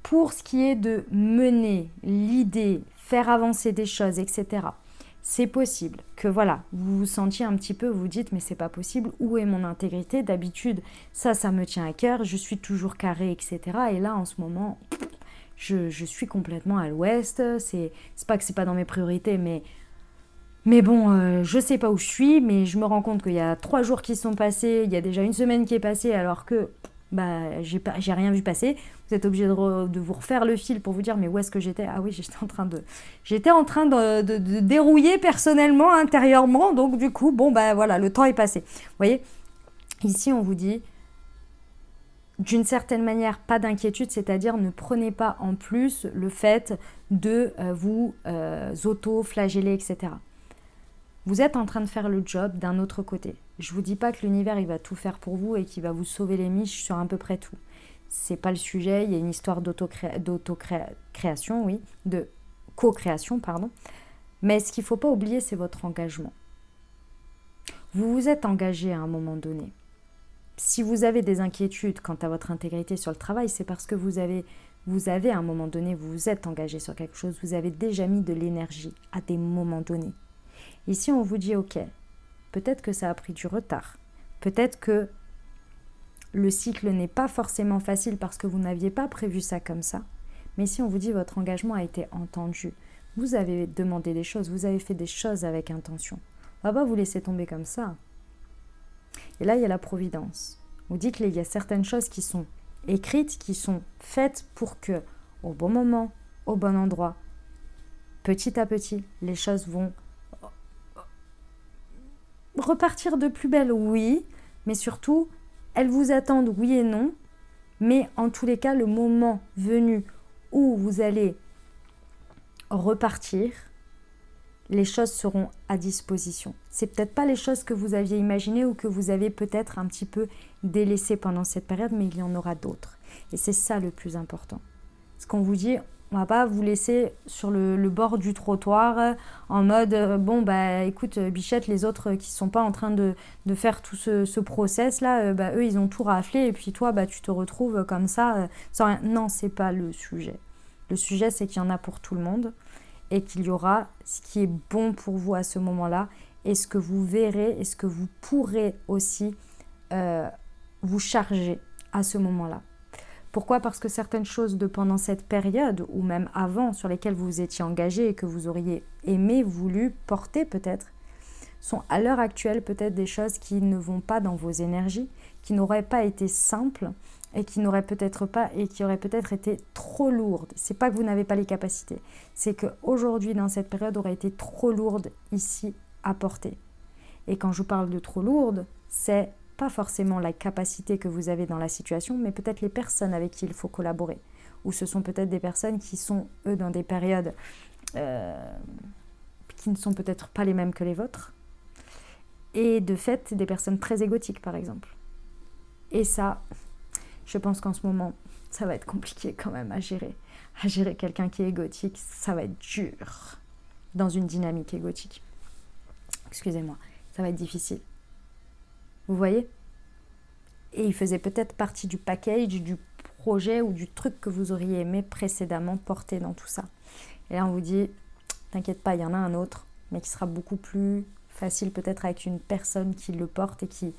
pour ce qui est de mener l'idée, faire avancer des choses, etc., c'est possible que voilà, vous vous sentiez un petit peu, vous vous dites mais c'est pas possible, où est mon intégrité? D'habitude, ça me tient à cœur, je suis toujours carré, etc. Et là, en ce moment, je suis complètement à l'ouest, c'est pas que c'est pas dans mes priorités, mais bon, je sais pas où je suis, mais je me rends compte qu'il y a 3 jours qui sont passés, il y a déjà une semaine qui est passée, alors que j'ai rien vu passer. Vous êtes obligé de vous refaire le fil pour vous dire mais où est-ce que j'étais? Ah oui, j'étais en train de dérouiller personnellement, intérieurement, donc du coup, bon voilà, le temps est passé. Vous voyez, ici on vous dit d'une certaine manière, pas d'inquiétude, c'est-à-dire ne prenez pas en plus le fait de vous auto-flageller, etc. Vous êtes en train de faire le job d'un autre côté. Je vous dis pas que l'univers il va tout faire pour vous et qu'il va vous sauver les miches sur à peu près tout. C'est pas le sujet, il y a une histoire d'auto-création, oui, de co-création, pardon. Mais ce qu'il ne faut pas oublier, c'est votre engagement. Vous vous êtes engagé à un moment donné. Si vous avez des inquiétudes quant à votre intégrité sur le travail, c'est parce que vous avez à un moment donné, vous vous êtes engagé sur quelque chose, vous avez déjà mis de l'énergie à des moments donnés. Ici, on vous dit, ok, peut-être que ça a pris du retard. Peut-être que le cycle n'est pas forcément facile parce que vous n'aviez pas prévu ça comme ça. Mais ici, on vous dit, votre engagement a été entendu. Vous avez demandé des choses, vous avez fait des choses avec intention. On ne va pas vous laisser tomber comme ça. Et là, il y a la providence. On dit qu'il y a certaines choses qui sont écrites, qui sont faites pour que, au bon moment, au bon endroit, petit à petit, les choses vont repartir de plus belle, oui, mais surtout, elles vous attendent, oui et non, mais en tous les cas, le moment venu où vous allez repartir, les choses seront à disposition. C'est peut-être pas les choses que vous aviez imaginées ou que vous avez peut-être un petit peu délaissées pendant cette période, mais il y en aura d'autres. Et c'est ça le plus important. Ce qu'on vous dit, on va pas vous laisser sur le bord du trottoir en mode écoute Bichette, les autres qui sont pas en train de faire tout ce process là, eux ils ont tout raflé et puis toi tu te retrouves comme ça sans rien. Non, c'est pas le sujet. Le sujet c'est qu'il y en a pour tout le monde et qu'il y aura ce qui est bon pour vous à ce moment-là et ce que vous verrez et ce que vous pourrez aussi vous charger à ce moment-là. Pourquoi ? Parce que certaines choses de pendant cette période, ou même avant, sur lesquelles vous vous étiez engagé et que vous auriez aimé, voulu porter peut-être, sont à l'heure actuelle peut-être des choses qui ne vont pas dans vos énergies, qui n'auraient pas été simples et qui n'auraient peut-être pas et qui auraient peut-être été trop lourdes. C'est pas que vous n'avez pas les capacités, c'est qu'aujourd'hui dans cette période aurait été trop lourde ici à porter. Et quand je vous parle de trop lourde, c'est pas forcément la capacité que vous avez dans la situation, mais peut-être les personnes avec qui il faut collaborer. Ou ce sont peut-être des personnes qui sont, eux, dans des périodes qui ne sont peut-être pas les mêmes que les vôtres. Et de fait, des personnes très égotiques, par exemple. Et ça, je pense qu'en ce moment, ça va être compliqué quand même à gérer. À gérer quelqu'un qui est égotique, ça va être dur dans une dynamique égotique. Excusez-moi, ça va être difficile. Vous voyez ? Et il faisait peut-être partie du package, du projet ou du truc que vous auriez aimé précédemment porter dans tout ça. Et là, on vous dit, t'inquiète pas, il y en a un autre, mais qui sera beaucoup plus facile peut-être avec une personne qui le porte et qui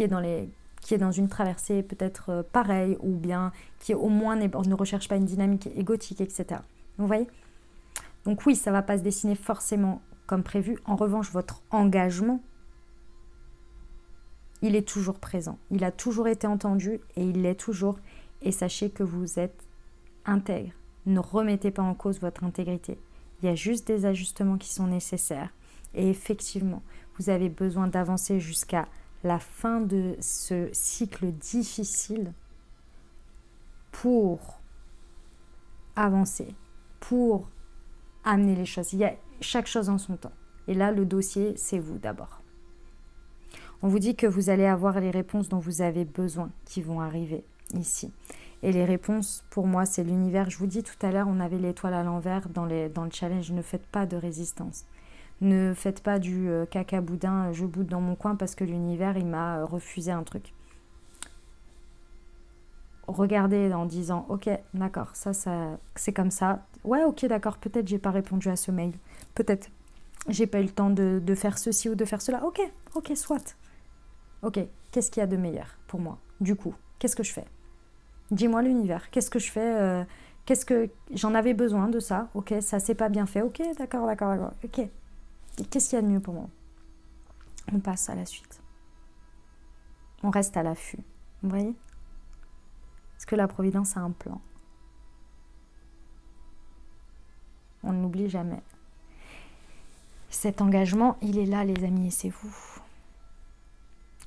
est dans une traversée peut-être pareille, ou bien qui au moins ne recherche pas une dynamique égotique, etc. Vous voyez ? Donc oui, ça ne va pas se dessiner forcément comme prévu. En revanche, votre engagement, il est toujours présent. Il a toujours été entendu et il l'est toujours. Et sachez que vous êtes intègre. Ne remettez pas en cause votre intégrité. Il y a juste des ajustements qui sont nécessaires. Et effectivement, vous avez besoin d'avancer jusqu'à la fin de ce cycle difficile pour avancer, pour amener les choses. Il y a chaque chose en son temps. Et là, le dossier, c'est vous d'abord. On vous dit que vous allez avoir les réponses dont vous avez besoin qui vont arriver ici. Et les réponses, pour moi, c'est l'univers. Je vous dis tout à l'heure, on avait l'étoile à l'envers dans le challenge. Ne faites pas de résistance. Ne faites pas du caca boudin, je boude dans mon coin parce que l'univers, il m'a refusé un truc. Regardez en disant, ok, d'accord, ça c'est comme ça. Ouais, ok, d'accord, peut-être j'ai pas répondu à ce mail. Peut-être j'ai pas eu le temps de faire ceci ou de faire cela. Ok, soit. Ok, qu'est-ce qu'il y a de meilleur pour moi ? Du coup, qu'est-ce que je fais ? Dis-moi l'univers, qu'est-ce que je fais ? Qu'est-ce que j'en avais besoin de ça ? Ok, ça c'est pas bien fait. Ok, d'accord. Ok. Et qu'est-ce qu'il y a de mieux pour moi ? On passe à la suite. On reste à l'affût. Vous voyez ? Parce que la Providence a un plan. On ne l'oublie jamais. Cet engagement, il est là, les amis, et c'est vous.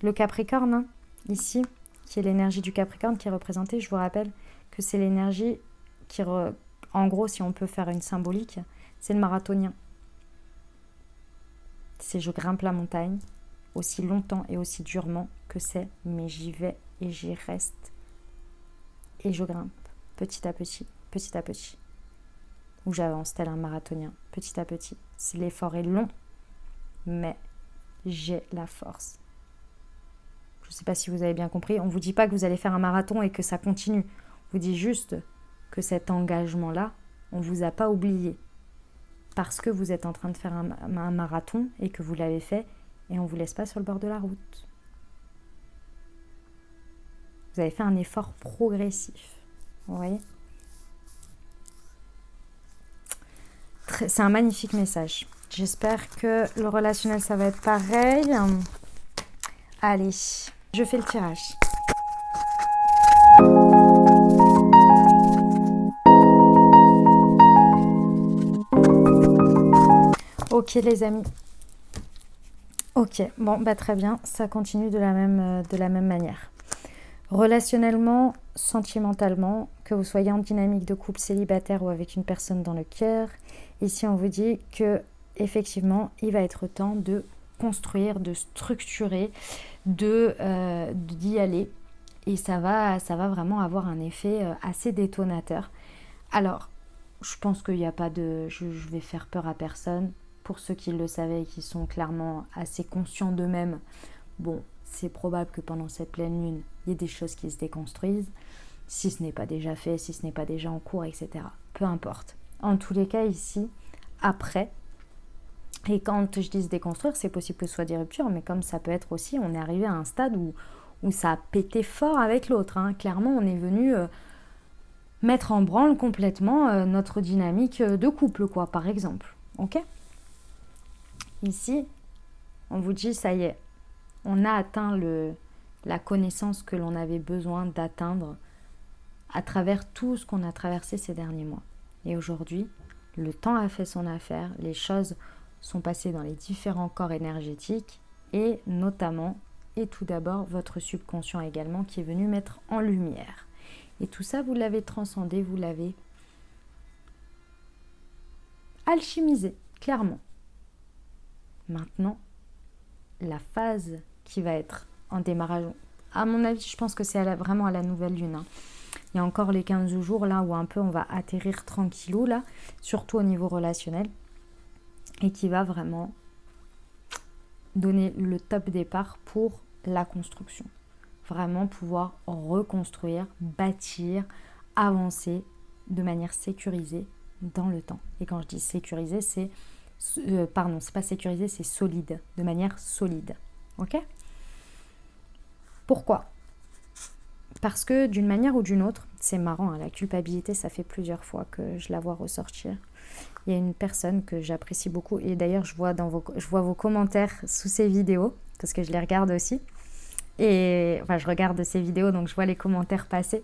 Le Capricorne, hein, ici, qui est l'énergie du Capricorne qui est représentée, je vous rappelle que c'est l'énergie qui, en gros, si on peut faire une symbolique, c'est le marathonien. C'est je grimpe la montagne aussi longtemps et aussi durement que c'est, mais j'y vais et j'y reste. Et je grimpe petit à petit, où j'avance tel un marathonien, petit à petit. Si l'effort est long, mais j'ai la force. Je ne sais pas si vous avez bien compris. On ne vous dit pas que vous allez faire un marathon et que ça continue. On vous dit juste que cet engagement-là, on ne vous a pas oublié. Parce que vous êtes en train de faire un marathon et que vous l'avez fait et on ne vous laisse pas sur le bord de la route. Vous avez fait un effort progressif. Vous voyez ? C'est un magnifique message. J'espère que le relationnel, ça va être pareil. Allez, je fais le tirage. Ok les amis. Ok, bon, bah très bien, ça continue de la même manière. Relationnellement, sentimentalement, que vous soyez en dynamique de couple célibataire ou avec une personne dans le cœur, ici on vous dit que effectivement, il va être temps de construire, de structurer, d'y aller. Et ça va vraiment avoir un effet assez détonateur. Alors, je pense qu'il n'y a pas de... Je vais faire peur à personne. Pour ceux qui le savaient et qui sont clairement assez conscients d'eux-mêmes, bon, c'est probable que pendant cette pleine lune, il y ait des choses qui se déconstruisent, si ce n'est pas déjà fait, si ce n'est pas déjà en cours, etc. Peu importe. En tous les cas, ici, après, Et quand je dis se déconstruire, c'est possible que ce soit des ruptures, mais comme ça peut être aussi, on est arrivé à un stade où ça a pété fort avec l'autre. Hein. Clairement, on est venu mettre en branle complètement notre dynamique de couple, quoi, par exemple. Ok ? Ici, on vous dit, ça y est, on a atteint la connaissance que l'on avait besoin d'atteindre à travers tout ce qu'on a traversé ces derniers mois. Et aujourd'hui, le temps a fait son affaire, les choses sont passées dans les différents corps énergétiques et notamment, et tout d'abord, votre subconscient également qui est venu mettre en lumière. Et tout ça, vous l'avez transcendé, vous l'avez alchimisé, clairement. Maintenant, la phase qui va être en démarrage, à mon avis, je pense que c'est vraiment à la nouvelle lune. Hein. Il y a encore les 15 jours là où un peu on va atterrir tranquillou, là, surtout au niveau relationnel, et qui va vraiment donner le top départ pour la construction. Vraiment pouvoir reconstruire, bâtir, avancer de manière sécurisée dans le temps. Et quand je dis sécurisé, c'est pas sécurisé, c'est solide, de manière solide. Ok ? Pourquoi ? Parce que d'une manière ou d'une autre, c'est marrant, hein, la culpabilité, ça fait plusieurs fois que je la vois ressortir. Il y a une personne que j'apprécie beaucoup, et d'ailleurs je vois vos commentaires sous ces vidéos, parce que je les regarde aussi. Et enfin, je regarde ces vidéos, donc je vois les commentaires passer.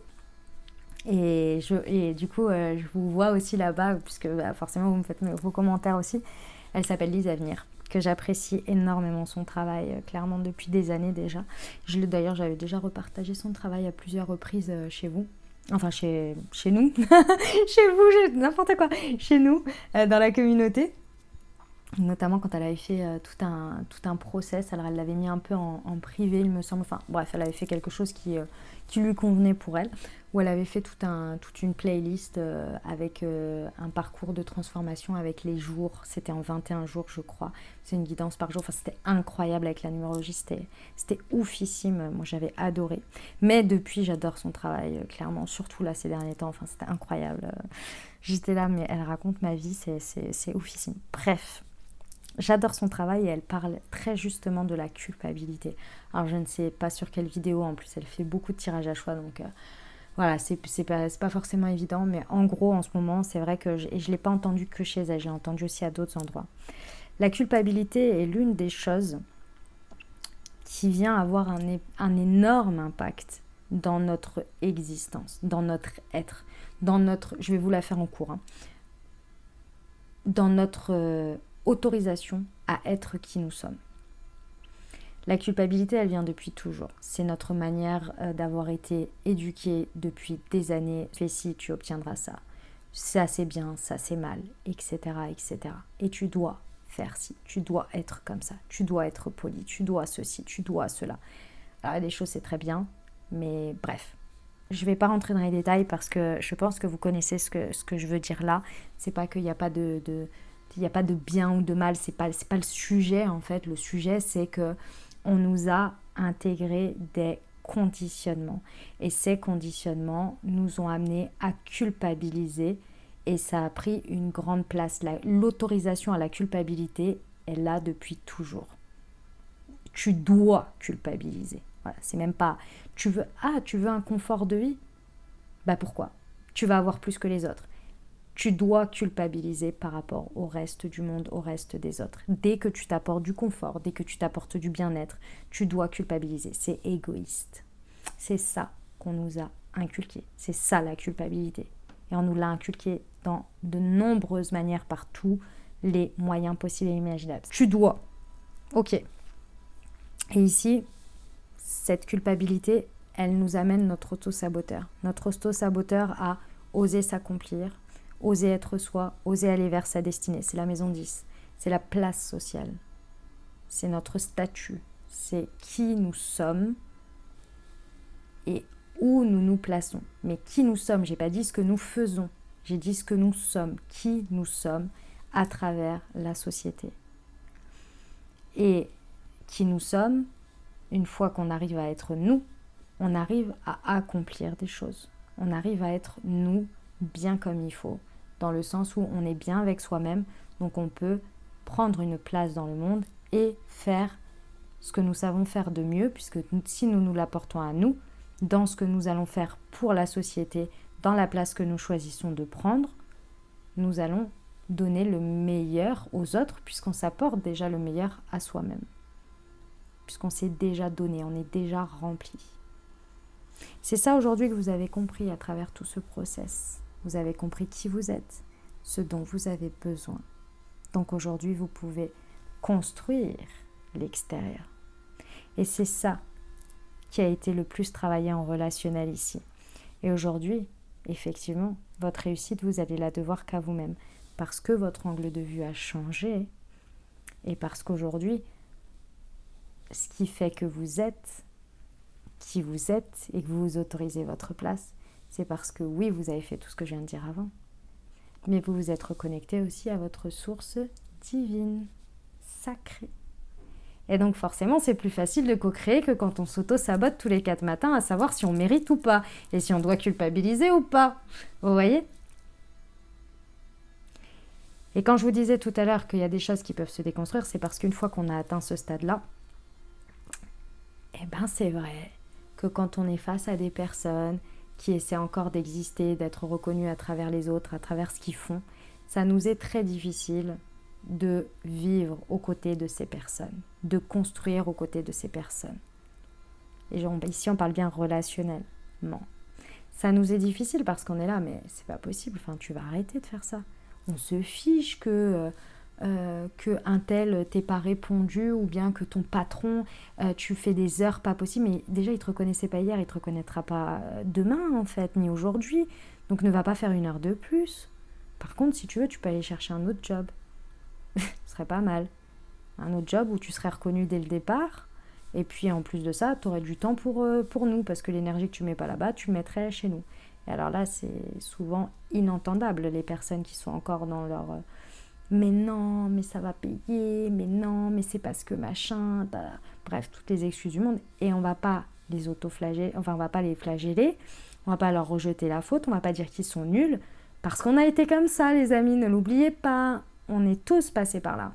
Et du coup, je vous vois aussi là-bas, puisque forcément vous me faites vos commentaires aussi. Elle s'appelle Lise Avenir, que j'apprécie énormément son travail, clairement depuis des années déjà. D'ailleurs, j'avais déjà repartagé son travail à plusieurs reprises chez vous. Enfin, chez nous. Chez vous, n'importe quoi. Chez nous, dans la communauté. Notamment quand elle avait fait tout un process. Alors, elle l'avait mis un peu en privé, il me semble. Enfin, bref, elle avait fait quelque chose qui lui convenait pour elle. Où elle avait fait toute une playlist avec un parcours de transformation avec les jours. C'était en 21 jours, je crois. C'est une guidance par jour. Enfin, c'était incroyable avec la numérologie. C'était oufissime. Moi, j'avais adoré. Mais depuis, j'adore son travail, clairement. Surtout là, ces derniers temps. Enfin, c'était incroyable. J'étais là, mais elle raconte ma vie. C'est oufissime. Bref. J'adore son travail et elle parle très justement de la culpabilité. Alors, je ne sais pas sur quelle vidéo. En plus, elle fait beaucoup de tirages à choix. Donc... voilà, c'est pas forcément évident, mais en gros, en ce moment, c'est vrai que je ne l'ai pas entendu que chez elle, j'ai entendu aussi à d'autres endroits. La culpabilité est l'une des choses qui vient avoir un énorme impact dans notre existence, dans notre être, je vais vous la faire en cours, hein, dans notre autorisation à être qui nous sommes. La culpabilité, elle vient depuis toujours. C'est notre manière d'avoir été éduqué depuis des années. Fais ci, tu obtiendras ça. Ça, c'est bien, ça, c'est mal, etc., etc. Et tu dois faire ci, tu dois être comme ça, tu dois être poli, tu dois ceci, tu dois cela. Alors, des choses, c'est très bien, mais bref. Je ne vais pas rentrer dans les détails parce que je pense que vous connaissez ce que je veux dire là. C'est pas qu'il n'y a pas il n'y a pas de bien ou de mal, c'est pas le sujet en fait. Le sujet, c'est que on nous a intégré des conditionnements. Et ces conditionnements nous ont amenés à culpabiliser et ça a pris une grande place. L'autorisation à la culpabilité est là depuis toujours. Tu dois culpabiliser. Voilà, c'est même pas tu veux un confort de vie ? Bah pourquoi ? Tu vas avoir plus que les autres. Tu dois culpabiliser par rapport au reste du monde, au reste des autres. Dès que tu t'apportes du confort, dès que tu t'apportes du bien-être, tu dois culpabiliser. C'est égoïste. C'est ça qu'on nous a inculqué. C'est ça la culpabilité. Et on nous l'a inculqué dans de nombreuses manières par tous les moyens possibles et imaginables. Tu dois. Ok. Et ici, cette culpabilité, elle nous amène notre auto-saboteur. Notre auto-saboteur a osé s'accomplir, oser être soi, oser aller vers sa destinée. C'est la maison 10, c'est la place sociale, c'est notre statut, c'est qui nous sommes et où nous nous plaçons. Mais qui nous sommes, j'ai pas dit ce que nous faisons, j'ai dit ce que nous sommes, qui nous sommes à travers la société. Et qui nous sommes, une fois qu'on arrive à être nous, on arrive à accomplir des choses. On arrive à être nous bien comme il faut, dans le sens où on est bien avec soi-même, donc on peut prendre une place dans le monde et faire ce que nous savons faire de mieux, puisque si nous nous l'apportons à nous, dans ce que nous allons faire pour la société, dans la place que nous choisissons de prendre, nous allons donner le meilleur aux autres, puisqu'on s'apporte déjà le meilleur à soi-même. Puisqu'on s'est déjà donné, on est déjà rempli. C'est ça aujourd'hui que vous avez compris à travers tout ce process. Vous avez compris qui vous êtes, ce dont vous avez besoin. Donc aujourd'hui, vous pouvez construire l'extérieur. Et c'est ça qui a été le plus travaillé en relationnel ici. Et aujourd'hui, effectivement, votre réussite, vous allez la devoir qu'à vous-même. Parce que votre angle de vue a changé et parce qu'aujourd'hui, ce qui fait que vous êtes qui vous êtes et que vous vous autorisez votre place, c'est parce que oui, vous avez fait tout ce que je viens de dire avant, mais vous vous êtes reconnecté aussi à votre source divine, sacrée. Et donc forcément, c'est plus facile de co-créer que quand on s'auto-sabote tous les 4 matins à savoir si on mérite ou pas, et si on doit culpabiliser ou pas. Vous voyez ? Et quand je vous disais tout à l'heure qu'il y a des choses qui peuvent se déconstruire, c'est parce qu'une fois qu'on a atteint ce stade-là, eh ben c'est vrai que quand on est face à des personnes qui essaient encore d'exister, d'être reconnues à travers les autres, à travers ce qu'ils font, ça nous est très difficile de vivre aux côtés de ces personnes, de construire aux côtés de ces personnes. Et ici, on parle bien relationnellement. Ça nous est difficile parce qu'on est là, mais c'est pas possible, enfin, tu vas arrêter de faire ça. On se fiche que un tel t'ait pas répondu ou bien que ton patron, tu fais des heures pas possibles. Mais déjà, il te reconnaissait pas hier, il te reconnaîtra pas demain, en fait, ni aujourd'hui. Donc, ne va pas faire 1 heure de plus. Par contre, si tu veux, tu peux aller chercher un autre job. Ce serait pas mal. Un autre job où tu serais reconnu dès le départ. Et puis, en plus de ça, tu aurais du temps pour nous. Parce que l'énergie que tu mets pas là-bas, tu mettrais chez nous. Et alors là, c'est souvent inentendable, les personnes qui sont encore dans leur... mais non, mais ça va payer, mais non, mais c'est parce que machin... Bref, toutes les excuses du monde. Et on va pas les auto-flageller, enfin, on va pas les flageller, on va pas leur rejeter la faute, on va pas dire qu'ils sont nuls. Parce qu'on a été comme ça, les amis, ne l'oubliez pas. On est tous passés par là.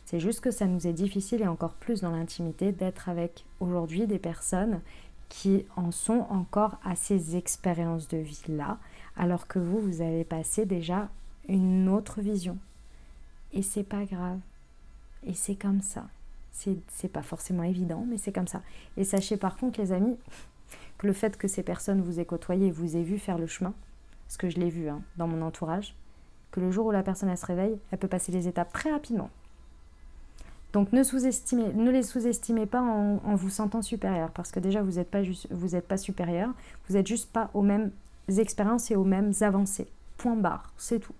C'est juste que ça nous est difficile, et encore plus dans l'intimité, d'être avec aujourd'hui des personnes qui en sont encore à ces expériences de vie-là, alors que vous avez passé déjà une autre vision. Et c'est pas grave. Et c'est comme ça. C'est pas forcément évident, mais c'est comme ça. Et sachez par contre, les amis, que le fait que ces personnes vous aient côtoyé, vous aient vu faire le chemin, parce que je l'ai vu dans mon entourage, que le jour où la personne elle se réveille, elle peut passer les étapes très rapidement. Donc ne les sous-estimez pas en vous sentant supérieur, parce que déjà vous n'êtes pas supérieur, vous n'êtes juste pas aux mêmes expériences et aux mêmes avancées. Point barre, c'est tout.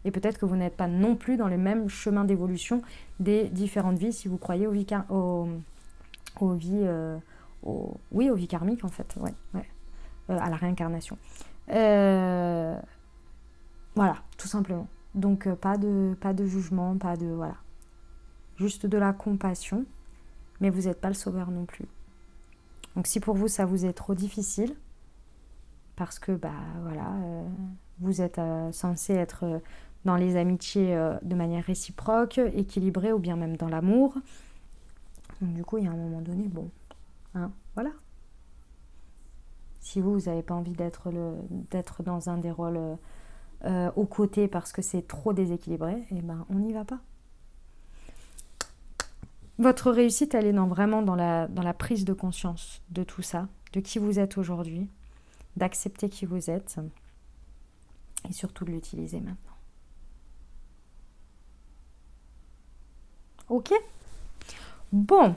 Et peut-être que vous n'êtes pas non plus dans le même chemin d'évolution des différentes vies, si vous croyez aux vies karmiques en fait, à la réincarnation. Voilà, tout simplement. Donc pas de jugement, pas de... Voilà. Juste de la compassion, mais vous n'êtes pas le sauveur non plus. Donc si pour vous ça vous est trop difficile, parce que vous êtes censé être dans les amitiés de manière réciproque, équilibrée, ou bien même dans l'amour, donc du coup il y a un moment donné, voilà. Si vous n'avez pas envie d'être dans un des rôles aux côtés parce que c'est trop déséquilibré, on n'y va pas. Votre réussite, elle est vraiment dans la prise de conscience de tout ça, de qui vous êtes aujourd'hui, d'accepter qui vous êtes et surtout de l'utiliser maintenant. Ok ? Bon,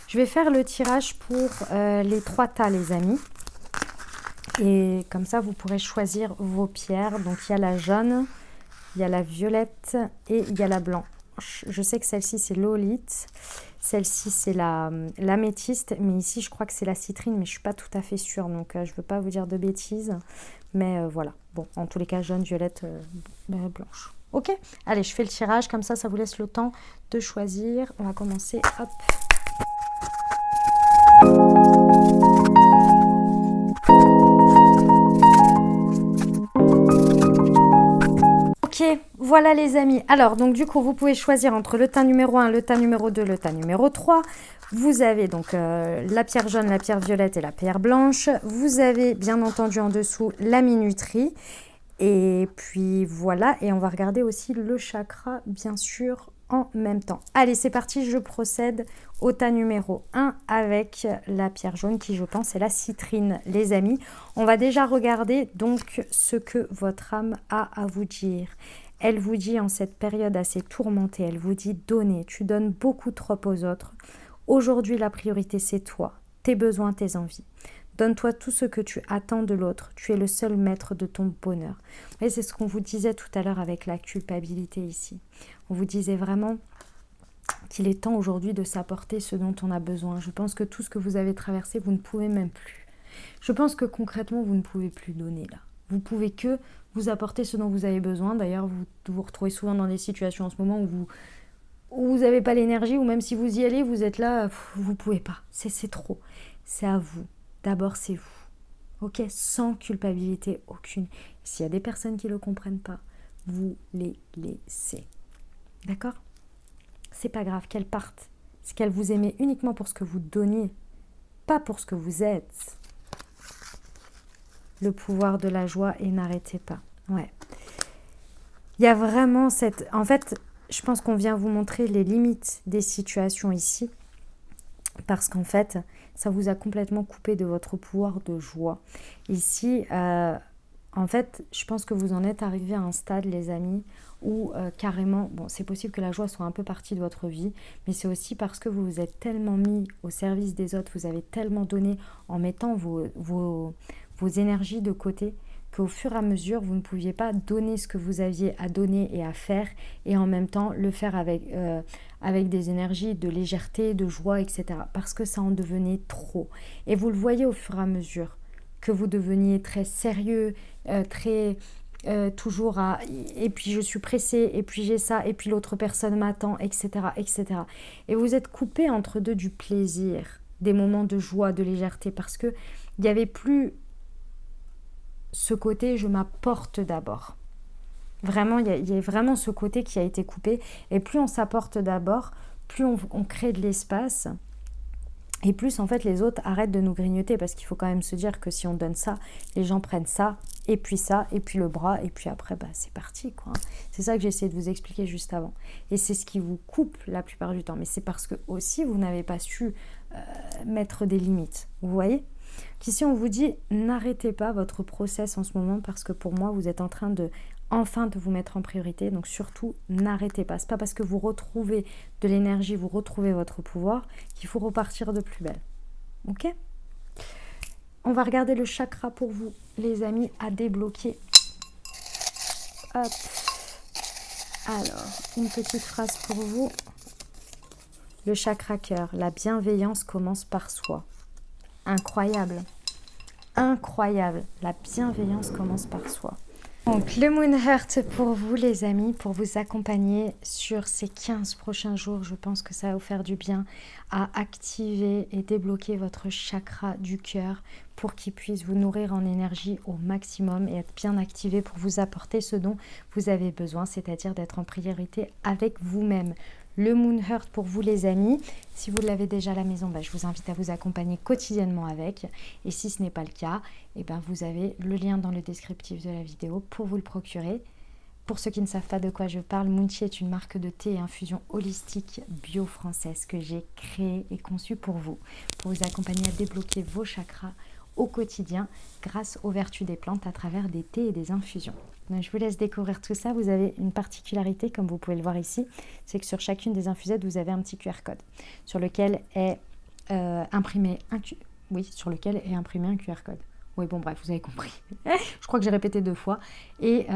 je vais faire le tirage pour les 3 tas, les amis. Et comme ça, vous pourrez choisir vos pierres. Donc, il y a la jaune, il y a la violette et il y a la blanche. Je sais que celle-ci, c'est l'olite. Celle-ci, c'est l'améthyste. Mais ici, je crois que c'est la citrine, mais je ne suis pas tout à fait sûre. Donc, je ne veux pas vous dire de bêtises. Mais voilà. Bon, en tous les cas, jaune, violette, blanche. Ok ? Allez, je fais le tirage. Comme ça vous laisse le temps de choisir. On va commencer. Hop. Ok, Voilà les amis. Alors, donc du coup, vous pouvez choisir entre le tas numéro 1, le tas numéro 2, le tas numéro 3. Vous avez donc la pierre jaune, la pierre violette et la pierre blanche. Vous avez bien entendu en dessous la minuterie. Et puis voilà, et on va regarder aussi le chakra, bien sûr, en même temps. Allez, c'est parti, je procède au tas numéro 1 avec la pierre jaune qui, je pense, est la citrine, les amis. On va déjà regarder donc ce que votre âme a à vous dire. Elle vous dit en cette période assez tourmentée, elle vous dit donner, tu donnes beaucoup trop aux autres. Aujourd'hui, la priorité, c'est toi, tes besoins, tes envies. Donne-toi tout ce que tu attends de l'autre. Tu es le seul maître de ton bonheur. Vous voyez, c'est ce qu'on vous disait tout à l'heure avec la culpabilité ici. On vous disait vraiment qu'il est temps aujourd'hui de s'apporter ce dont on a besoin. Je pense que tout ce que vous avez traversé, vous ne pouvez même plus. Je pense que concrètement, vous ne pouvez plus donner là. Vous pouvez que vous apporter ce dont vous avez besoin. D'ailleurs, vous vous retrouvez souvent dans des situations en ce moment où vous n'avez pas l'énergie, ou même si vous y allez, vous êtes là, vous ne pouvez pas. C'est trop. C'est à vous. D'abord, c'est vous. Ok, sans culpabilité aucune. S'il y a des personnes qui ne le comprennent pas, vous les laissez. D'accord? C'est pas grave qu'elles partent. C'est qu'elles vous aiment uniquement pour ce que vous donniez, pas pour ce que vous êtes. Le pouvoir de la joie et n'arrêtez pas. Ouais. Il y a vraiment cette... En fait, je pense qu'on vient vous montrer les limites des situations ici. Parce qu'en fait, ça vous a complètement coupé de votre pouvoir de joie. Ici, en fait, je pense que vous en êtes arrivé à un stade, les amis, où carrément, bon, c'est possible que la joie soit un peu partie de votre vie, mais c'est aussi parce que vous vous êtes tellement mis au service des autres, vous avez tellement donné en mettant vos énergies de côté, qu'au fur et à mesure, vous ne pouviez pas donner ce que vous aviez à donner et à faire, et en même temps le faire avec des énergies de légèreté, de joie, etc. Parce que ça en devenait trop. Et vous le voyez au fur et à mesure, que vous deveniez très sérieux, très... toujours à et puis je suis pressée, et puis j'ai ça, et puis l'autre personne m'attend, etc., etc. Et vous êtes coupé entre deux du plaisir, des moments de joie, de légèreté, parce que il n'y avait plus ce côté je m'apporte d'abord. Vraiment, il y a vraiment ce côté qui a été coupé. Et plus on s'apporte d'abord, plus on crée de l'espace. Et plus, en fait, les autres arrêtent de nous grignoter. Parce qu'il faut quand même se dire que si on donne ça, les gens prennent ça, et puis le bras. Et puis après, bah, c'est parti, quoi. C'est ça que j'ai essayé de vous expliquer juste avant. Et c'est ce qui vous coupe la plupart du temps. Mais c'est parce que aussi, vous n'avez pas su mettre des limites. Vous voyez ? Qu'ici, on vous dit, n'arrêtez pas votre process en ce moment. Parce que pour moi, vous êtes en train de... enfin de vous mettre en priorité, donc surtout n'arrêtez pas. C'est pas parce que vous retrouvez de l'énergie, vous retrouvez votre pouvoir qu'il faut repartir de plus belle. Ok? On va regarder le chakra pour vous, les amis, à débloquer. Hop. Alors, une petite phrase pour vous. Le chakra cœur, la bienveillance commence par soi. Incroyable. Incroyable. La bienveillance commence par soi. Donc le Moon Heart pour vous les amis, pour vous accompagner sur ces 15 prochains jours, je pense que ça va vous faire du bien à activer et débloquer votre chakra du cœur pour qu'il puisse vous nourrir en énergie au maximum et être bien activé pour vous apporter ce dont vous avez besoin, c'est-à-dire d'être en priorité avec vous-même. Le Moon Heart pour vous les amis, si vous l'avez déjà à la maison, je vous invite à vous accompagner quotidiennement avec, et si ce n'est pas le cas, vous avez le lien dans le descriptif de la vidéo pour vous le procurer. Pour ceux qui ne savent pas de quoi je parle, Moonchi est une marque de thé et infusion holistique bio française que j'ai créée et conçue pour vous accompagner à débloquer vos chakras au quotidien grâce aux vertus des plantes à travers des thés et des infusions. Donc, je vous laisse découvrir tout ça. Vous avez une particularité, comme vous pouvez le voir ici, c'est que sur chacune des infusettes, vous avez un petit QR code sur lequel est imprimé un QR code. Oui, bon, bref, vous avez compris. Je crois que j'ai répété 2 fois. Et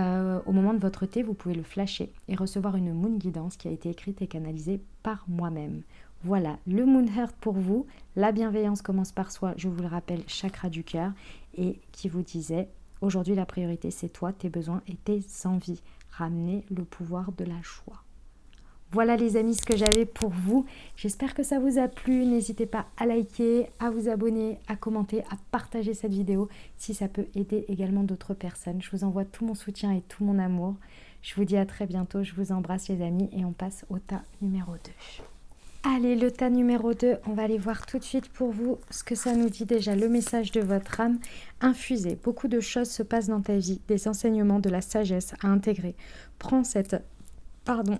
au moment de votre thé, vous pouvez le flasher et recevoir une Moon Guidance qui a été écrite et canalisée par moi-même. Voilà, le Moon Heart pour vous. La bienveillance commence par soi, je vous le rappelle, chakra du cœur. Et qui vous disait, aujourd'hui la priorité c'est toi, tes besoins et tes envies. Ramenez le pouvoir de la joie. Voilà les amis ce que j'avais pour vous. J'espère que ça vous a plu. N'hésitez pas à liker, à vous abonner, à commenter, à partager cette vidéo si ça peut aider également d'autres personnes. Je vous envoie tout mon soutien et tout mon amour. Je vous dis à très bientôt. Je vous embrasse les amis et on passe au tas numéro 2. Allez, le tas numéro 2, on va aller voir tout de suite pour vous ce que ça nous dit déjà, le message de votre âme. Infusé, beaucoup de choses se passent dans ta vie, des enseignements, de la sagesse à intégrer. Prends cet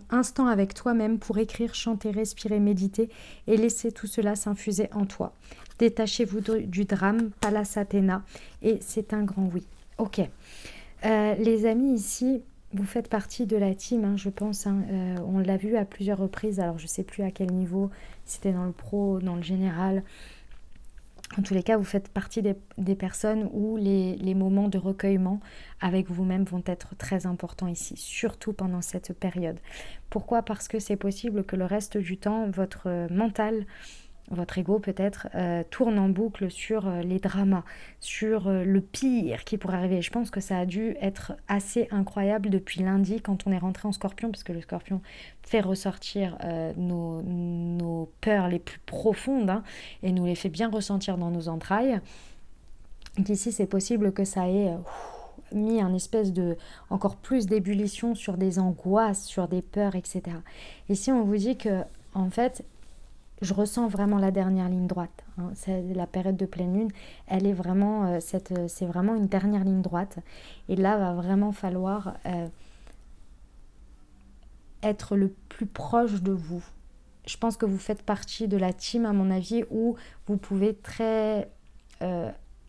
instant avec toi-même pour écrire, chanter, respirer, méditer et laisser tout cela s'infuser en toi. Détachez-vous du drame, Pallas Athéna, et c'est un grand oui. Ok, les amis ici... Vous faites partie de la team, hein, je pense. On l'a vu à plusieurs reprises. Alors, je ne sais plus à quel niveau. Si c'était dans le pro, dans le général. En tous les cas, vous faites partie des personnes où les moments de recueillement avec vous-même vont être très importants ici. Surtout pendant cette période. Pourquoi ? Parce que c'est possible que le reste du temps, votre mental... votre ego peut-être tourne en boucle sur les dramas, sur le pire qui pourrait arriver. Je pense que ça a dû être assez incroyable depuis lundi quand on est rentré en Scorpion, parce que le Scorpion fait ressortir nos peurs les plus profondes hein, et nous les fait bien ressentir dans nos entrailles. D'ici, c'est possible que ça ait mis un espèce de encore plus d'ébullition sur des angoisses, sur des peurs, etc. Ici, on vous dit que en fait, je ressens vraiment la dernière ligne droite. Hein. C'est la période de pleine lune, elle est vraiment, c'est vraiment une dernière ligne droite. Et là, va vraiment falloir être le plus proche de vous. Je pense que vous faites partie de la team, à mon avis, où vous pouvez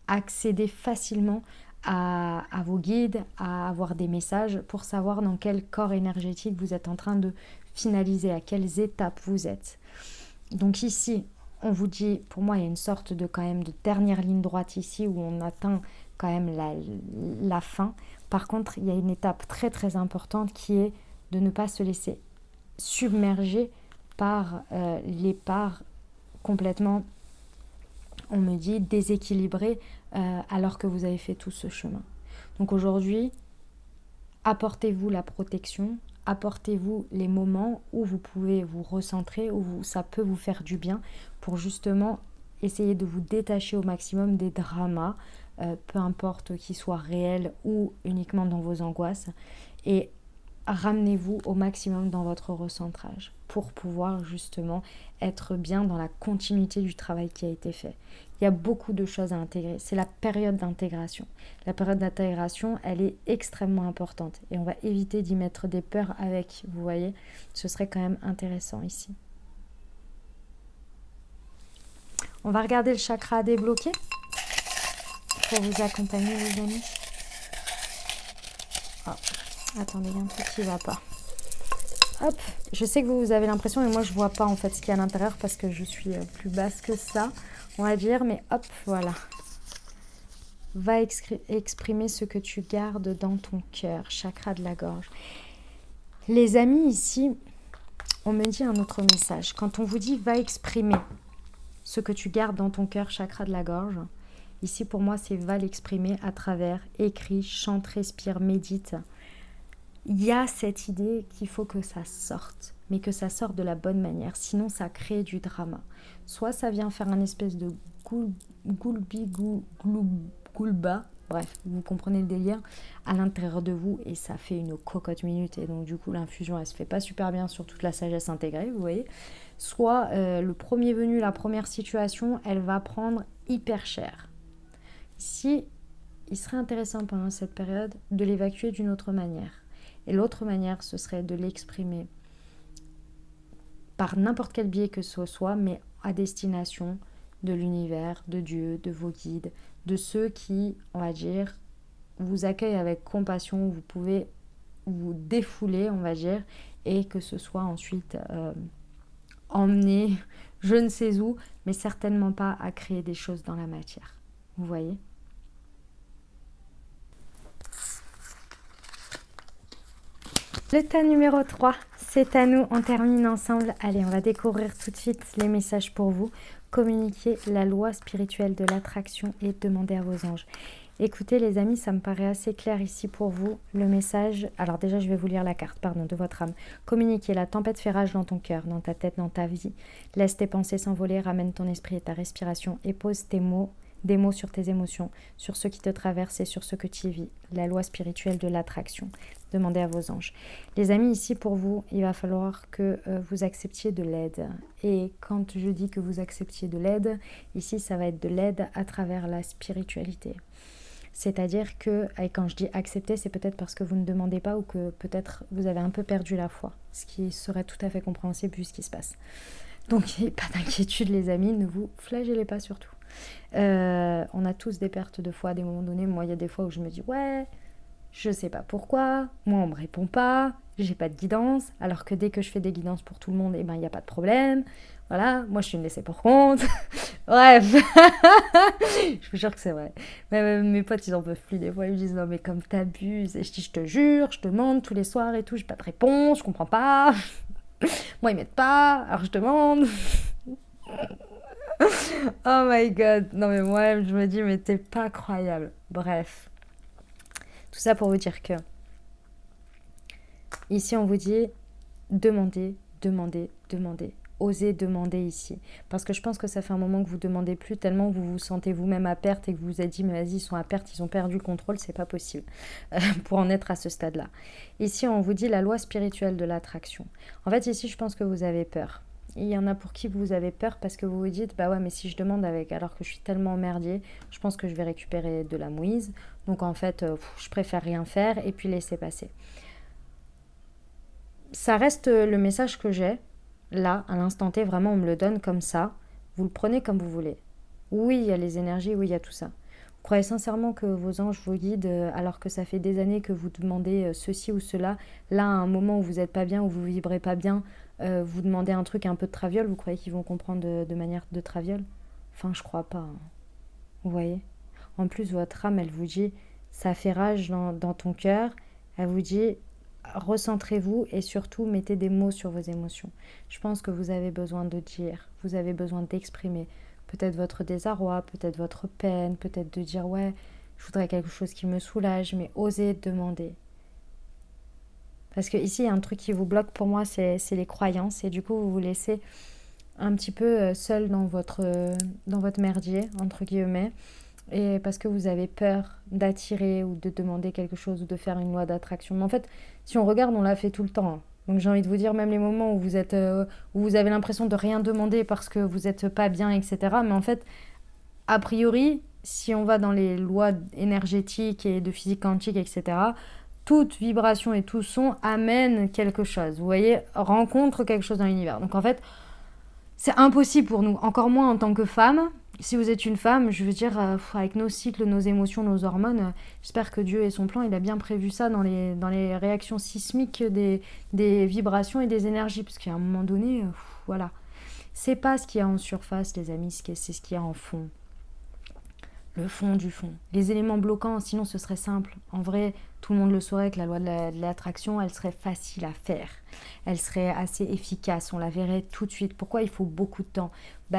accéder facilement à vos guides, à avoir des messages pour savoir dans quel corps énergétique vous êtes en train de finaliser, à quelles étapes vous êtes. Donc ici, on vous dit, pour moi, il y a une sorte de quand même de dernière ligne droite ici où on atteint quand même la fin. Par contre, il y a une étape très très importante qui est de ne pas se laisser submerger par les parts complètement, on me dit, déséquilibrées alors que vous avez fait tout ce chemin. Donc aujourd'hui, apportez-vous la protection. Apportez-vous les moments où vous pouvez vous recentrer, où ça peut vous faire du bien pour justement essayer de vous détacher au maximum des dramas, peu importe qu'ils soient réels ou uniquement dans vos angoisses, et ramenez-vous au maximum dans votre recentrage pour pouvoir justement être bien dans la continuité du travail qui a été fait. Il y a beaucoup de choses à intégrer. C'est la période d'intégration. La période d'intégration, elle est extrêmement importante. Et on va éviter d'y mettre des peurs avec, vous voyez. Ce serait quand même intéressant ici. On va regarder le chakra à débloquer pour vous accompagner, les amis. Oh, attendez, il y a un truc qui ne va pas. Hop, je sais que vous avez l'impression, mais moi je ne vois pas en fait ce qu'il y a à l'intérieur parce que je suis plus basse que ça, on va dire, mais hop, voilà. Va exprimer ce que tu gardes dans ton cœur, chakra de la gorge. Les amis, ici, on me dit un autre message. Quand on vous dit va exprimer ce que tu gardes dans ton cœur, chakra de la gorge, ici pour moi c'est va l'exprimer à travers écrit, chante, respire, médite. Il y a cette idée qu'il faut que ça sorte, mais que ça sorte de la bonne manière, sinon ça crée du drama. Soit ça vient faire un espèce de goulba, bref, vous comprenez le délire, à l'intérieur de vous, et ça fait une cocotte minute, et donc du coup l'infusion elle se fait pas super bien sur toute la sagesse intégrée, vous voyez. Soit le premier venu, la première situation, elle va prendre hyper cher. Ici, il serait intéressant pendant cette période de l'évacuer d'une autre manière. Et l'autre manière, ce serait de l'exprimer par n'importe quel biais que ce soit, mais à destination de l'univers, de Dieu, de vos guides, de ceux qui, on va dire, vous accueillent avec compassion, vous pouvez vous défouler, on va dire, et que ce soit ensuite emmené je ne sais où, mais certainement pas à créer des choses dans la matière. Vous voyez ? Le tas numéro 3, c'est à nous, on termine ensemble. Allez, on va découvrir tout de suite les messages pour vous. Communiquez la loi spirituelle de l'attraction et demandez à vos anges. Écoutez les amis, ça me paraît assez clair ici pour vous. Le message, alors déjà je vais vous lire la carte, pardon, de votre âme. Communiquez, la tempête fait rage dans ton cœur, dans ta tête, dans ta vie. Laisse tes pensées s'envoler, ramène ton esprit et ta respiration et pose des mots sur tes émotions, sur ce qui te traverse et sur ce que tu vis. La loi spirituelle de l'attraction. Demandez à vos anges. Les amis, ici pour vous, il va falloir que vous acceptiez de l'aide. Et quand je dis que vous acceptiez de l'aide, ici ça va être de l'aide à travers la spiritualité. C'est-à-dire que, et quand je dis accepter, c'est peut-être parce que vous ne demandez pas ou que peut-être vous avez un peu perdu la foi, ce qui serait tout à fait compréhensible vu ce qui se passe. Donc, pas d'inquiétude les amis, ne vous flagellez pas surtout. On a tous des pertes de foi à des moments donnés. Moi, il y a des fois où je me dis, ouais, je sais pas pourquoi, moi on me répond pas, j'ai pas de guidance, alors que dès que je fais des guidances pour tout le monde, eh ben il n'y a pas de problème. Voilà, moi je suis une laissée pour compte. Bref, je vous jure que c'est vrai. Même mes potes ils en peuvent plus des fois, ils me disent non mais comme t'abuses. Et je dis je te jure, je demande tous les soirs et tout, j'ai pas de réponse, je comprends pas. Moi ils m'aident pas, alors je demande. Oh my god, non mais moi je me dis mais t'es pas croyable. Bref, tout ça pour vous dire que ici on vous dit demandez, demandez, demandez. Osez demander ici. Parce que je pense que ça fait un moment que vous ne demandez plus, tellement vous vous sentez vous-même à perte et que vous vous êtes dit mais vas-y ils sont à perte, ils ont perdu le contrôle, c'est pas possible pour en être à ce stade-là. Ici on vous dit la loi spirituelle de l'attraction. En fait ici je pense que vous avez peur. Il y en a pour qui vous avez peur parce que vous vous dites bah ouais mais si je demande avec alors que je suis tellement merdier, je pense que je vais récupérer de la mouise. Donc en fait je préfère rien faire et puis laisser passer. Ça reste le message que j'ai. Là, à l'instant T, vraiment, on me le donne comme ça. Vous le prenez comme vous voulez. Oui, il y a les énergies, oui, il y a tout ça. Vous croyez sincèrement que vos anges vous guident alors que ça fait des années que vous demandez ceci ou cela. Là, à un moment où vous n'êtes pas bien, où vous vibrez pas bien, vous demandez un truc un peu de traviole, vous croyez qu'ils vont comprendre de manière de traviole? Enfin, je crois pas. Hein. Vous voyez? En plus, votre âme, elle vous dit, ça fait rage dans ton cœur. Elle vous dit, recentrez-vous et surtout mettez des mots sur vos émotions. Je pense que vous avez besoin de dire, vous avez besoin d'exprimer peut-être votre désarroi, peut-être votre peine, peut-être de dire ouais, je voudrais quelque chose qui me soulage, mais osez demander. Parce que ici, il y a un truc qui vous bloque pour moi, c'est les croyances et du coup, vous vous laissez un petit peu seul dans votre merdier, entre guillemets. Et parce que vous avez peur d'attirer ou de demander quelque chose ou de faire une loi d'attraction. Mais en fait, si on regarde, on l'a fait tout le temps. Hein. Donc j'ai envie de vous dire, même les moments où où vous avez l'impression de rien demander parce que vous n'êtes pas bien, etc. Mais en fait, a priori, si on va dans les lois énergétiques et de physique quantique, etc., toute vibration et tout son amène quelque chose. Vous voyez, rencontre quelque chose dans l'univers. Donc en fait, c'est impossible pour nous, encore moins en tant que femme. Si vous êtes une femme, je veux dire, avec nos cycles, nos émotions, nos hormones, j'espère que Dieu et son plan, il a bien prévu ça dans les réactions sismiques des vibrations et des énergies. Parce qu'à un moment donné, voilà. C'est pas ce qu'il y a en surface, les amis, c'est ce qu'il y a en fond. Le fond du fond. Les éléments bloquants, sinon ce serait simple. En vrai, tout le monde le saurait que la loi de l'attraction, elle serait facile à faire. Elle serait assez efficace, on la verrait tout de suite. Pourquoi il faut beaucoup de temps?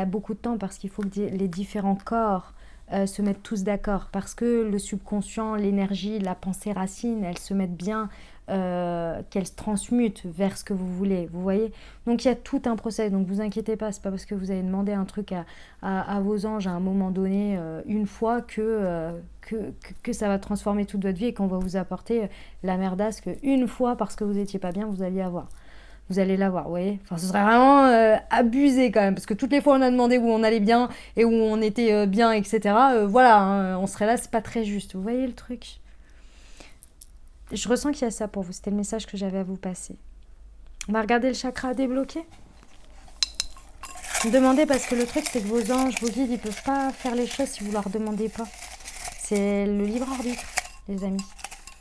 Beaucoup de temps parce qu'il faut que les différents corps se mettent tous d'accord. Parce que le subconscient, l'énergie, la pensée racine, elles se mettent bien, qu'elles se transmutent vers ce que vous voulez. Vous voyez? Donc il y a tout un process. Donc vous inquiétez pas, c'est pas parce que vous avez demandé un truc à vos anges à un moment donné, une fois que ça va transformer toute votre vie et qu'on va vous apporter la merdasse qu'une fois, parce que vous étiez pas bien, vous alliez avoir. Vous allez l'avoir, vous voyez. Enfin, ce serait vraiment abusé quand même, parce que toutes les fois on a demandé où on allait bien et où on était bien, etc. Voilà, hein, on serait là, c'est pas très juste. Vous voyez le truc? Je ressens qu'il y a ça pour vous. C'était le message que j'avais à vous passer. On va regarder le chakra débloqué. Demandez parce que le truc, c'est que vos anges, vos guides, ils peuvent pas faire les choses si vous leur demandez pas. C'est le libre arbitre, les amis.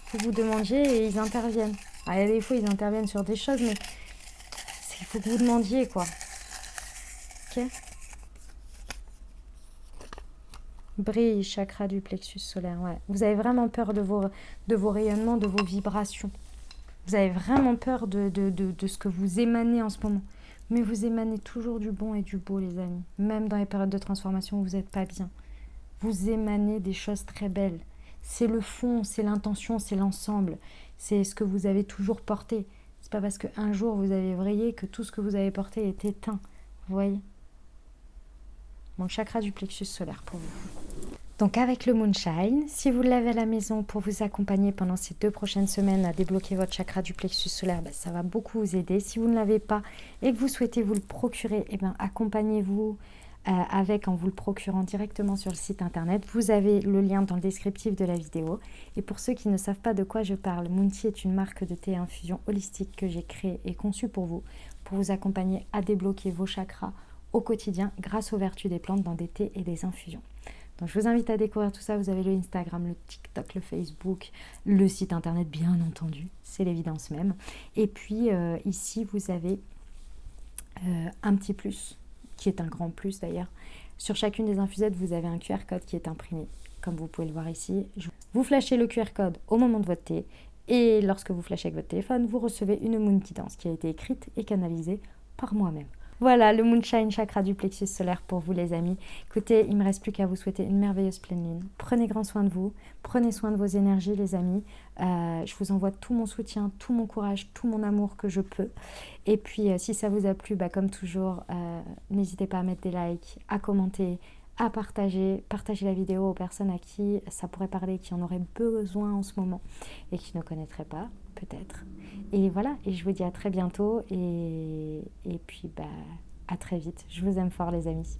Faut que vous demandiez et ils interviennent. Il y a des fois, ils interviennent sur des choses, mais il faut que vous demandiez, quoi. Ok? Brille, chakra du plexus solaire, ouais. Vous avez vraiment peur de vos rayonnements, de vos vibrations. Vous avez vraiment peur de ce que vous émanez en ce moment. Mais vous émanez toujours du bon et du beau, les amis. Même dans les périodes de transformation où vous n'êtes pas bien. Vous émanez des choses très belles. c'est le fond, c'est l'intention, c'est l'ensemble, c'est ce que vous avez toujours porté. C'est pas parce qu'un jour vous avez vrillé que tout ce que vous avez porté est éteint. Vous voyez? Mon chakra du plexus solaire pour vous. Donc avec le Moonshine, si vous l'avez à la maison pour vous accompagner pendant ces 2 prochaines semaines à débloquer votre chakra du plexus solaire, ça va beaucoup vous aider. Si vous ne l'avez pas et que vous souhaitez vous le procurer, accompagnez-vous en vous le procurant directement sur le site internet. Vous avez le lien dans le descriptif de la vidéo. Et pour ceux qui ne savent pas de quoi je parle, Moontea est une marque de thé infusion holistique que j'ai créée et conçue pour vous accompagner à débloquer vos chakras au quotidien grâce aux vertus des plantes dans des thés et des infusions. Donc je vous invite à découvrir tout ça. Vous avez le Instagram, le TikTok, le Facebook, le site internet bien entendu, c'est l'évidence même. Et puis ici vous avez un petit plus, qui est un grand plus d'ailleurs. Sur chacune des infusettes, vous avez un QR code qui est imprimé, comme vous pouvez le voir ici. Vous flashez le QR code au moment de votre thé et lorsque vous flashez avec votre téléphone, vous recevez une Moon Guidance qui a été écrite et canalisée par moi-même. Voilà, le Moonshine chakra du plexus solaire pour vous les amis. Écoutez, il ne me reste plus qu'à vous souhaiter une merveilleuse pleine lune. Prenez grand soin de vous, prenez soin de vos énergies les amis. Je vous envoie tout mon soutien, tout mon courage, tout mon amour que je peux. Et puis si ça vous a plu, comme toujours, n'hésitez pas à mettre des likes, à commenter, à partager la vidéo aux personnes à qui ça pourrait parler, qui en auraient besoin en ce moment et qui ne connaîtraient pas, peut-être. Et voilà, et je vous dis à très bientôt et puis à très vite. Je vous aime fort les amis.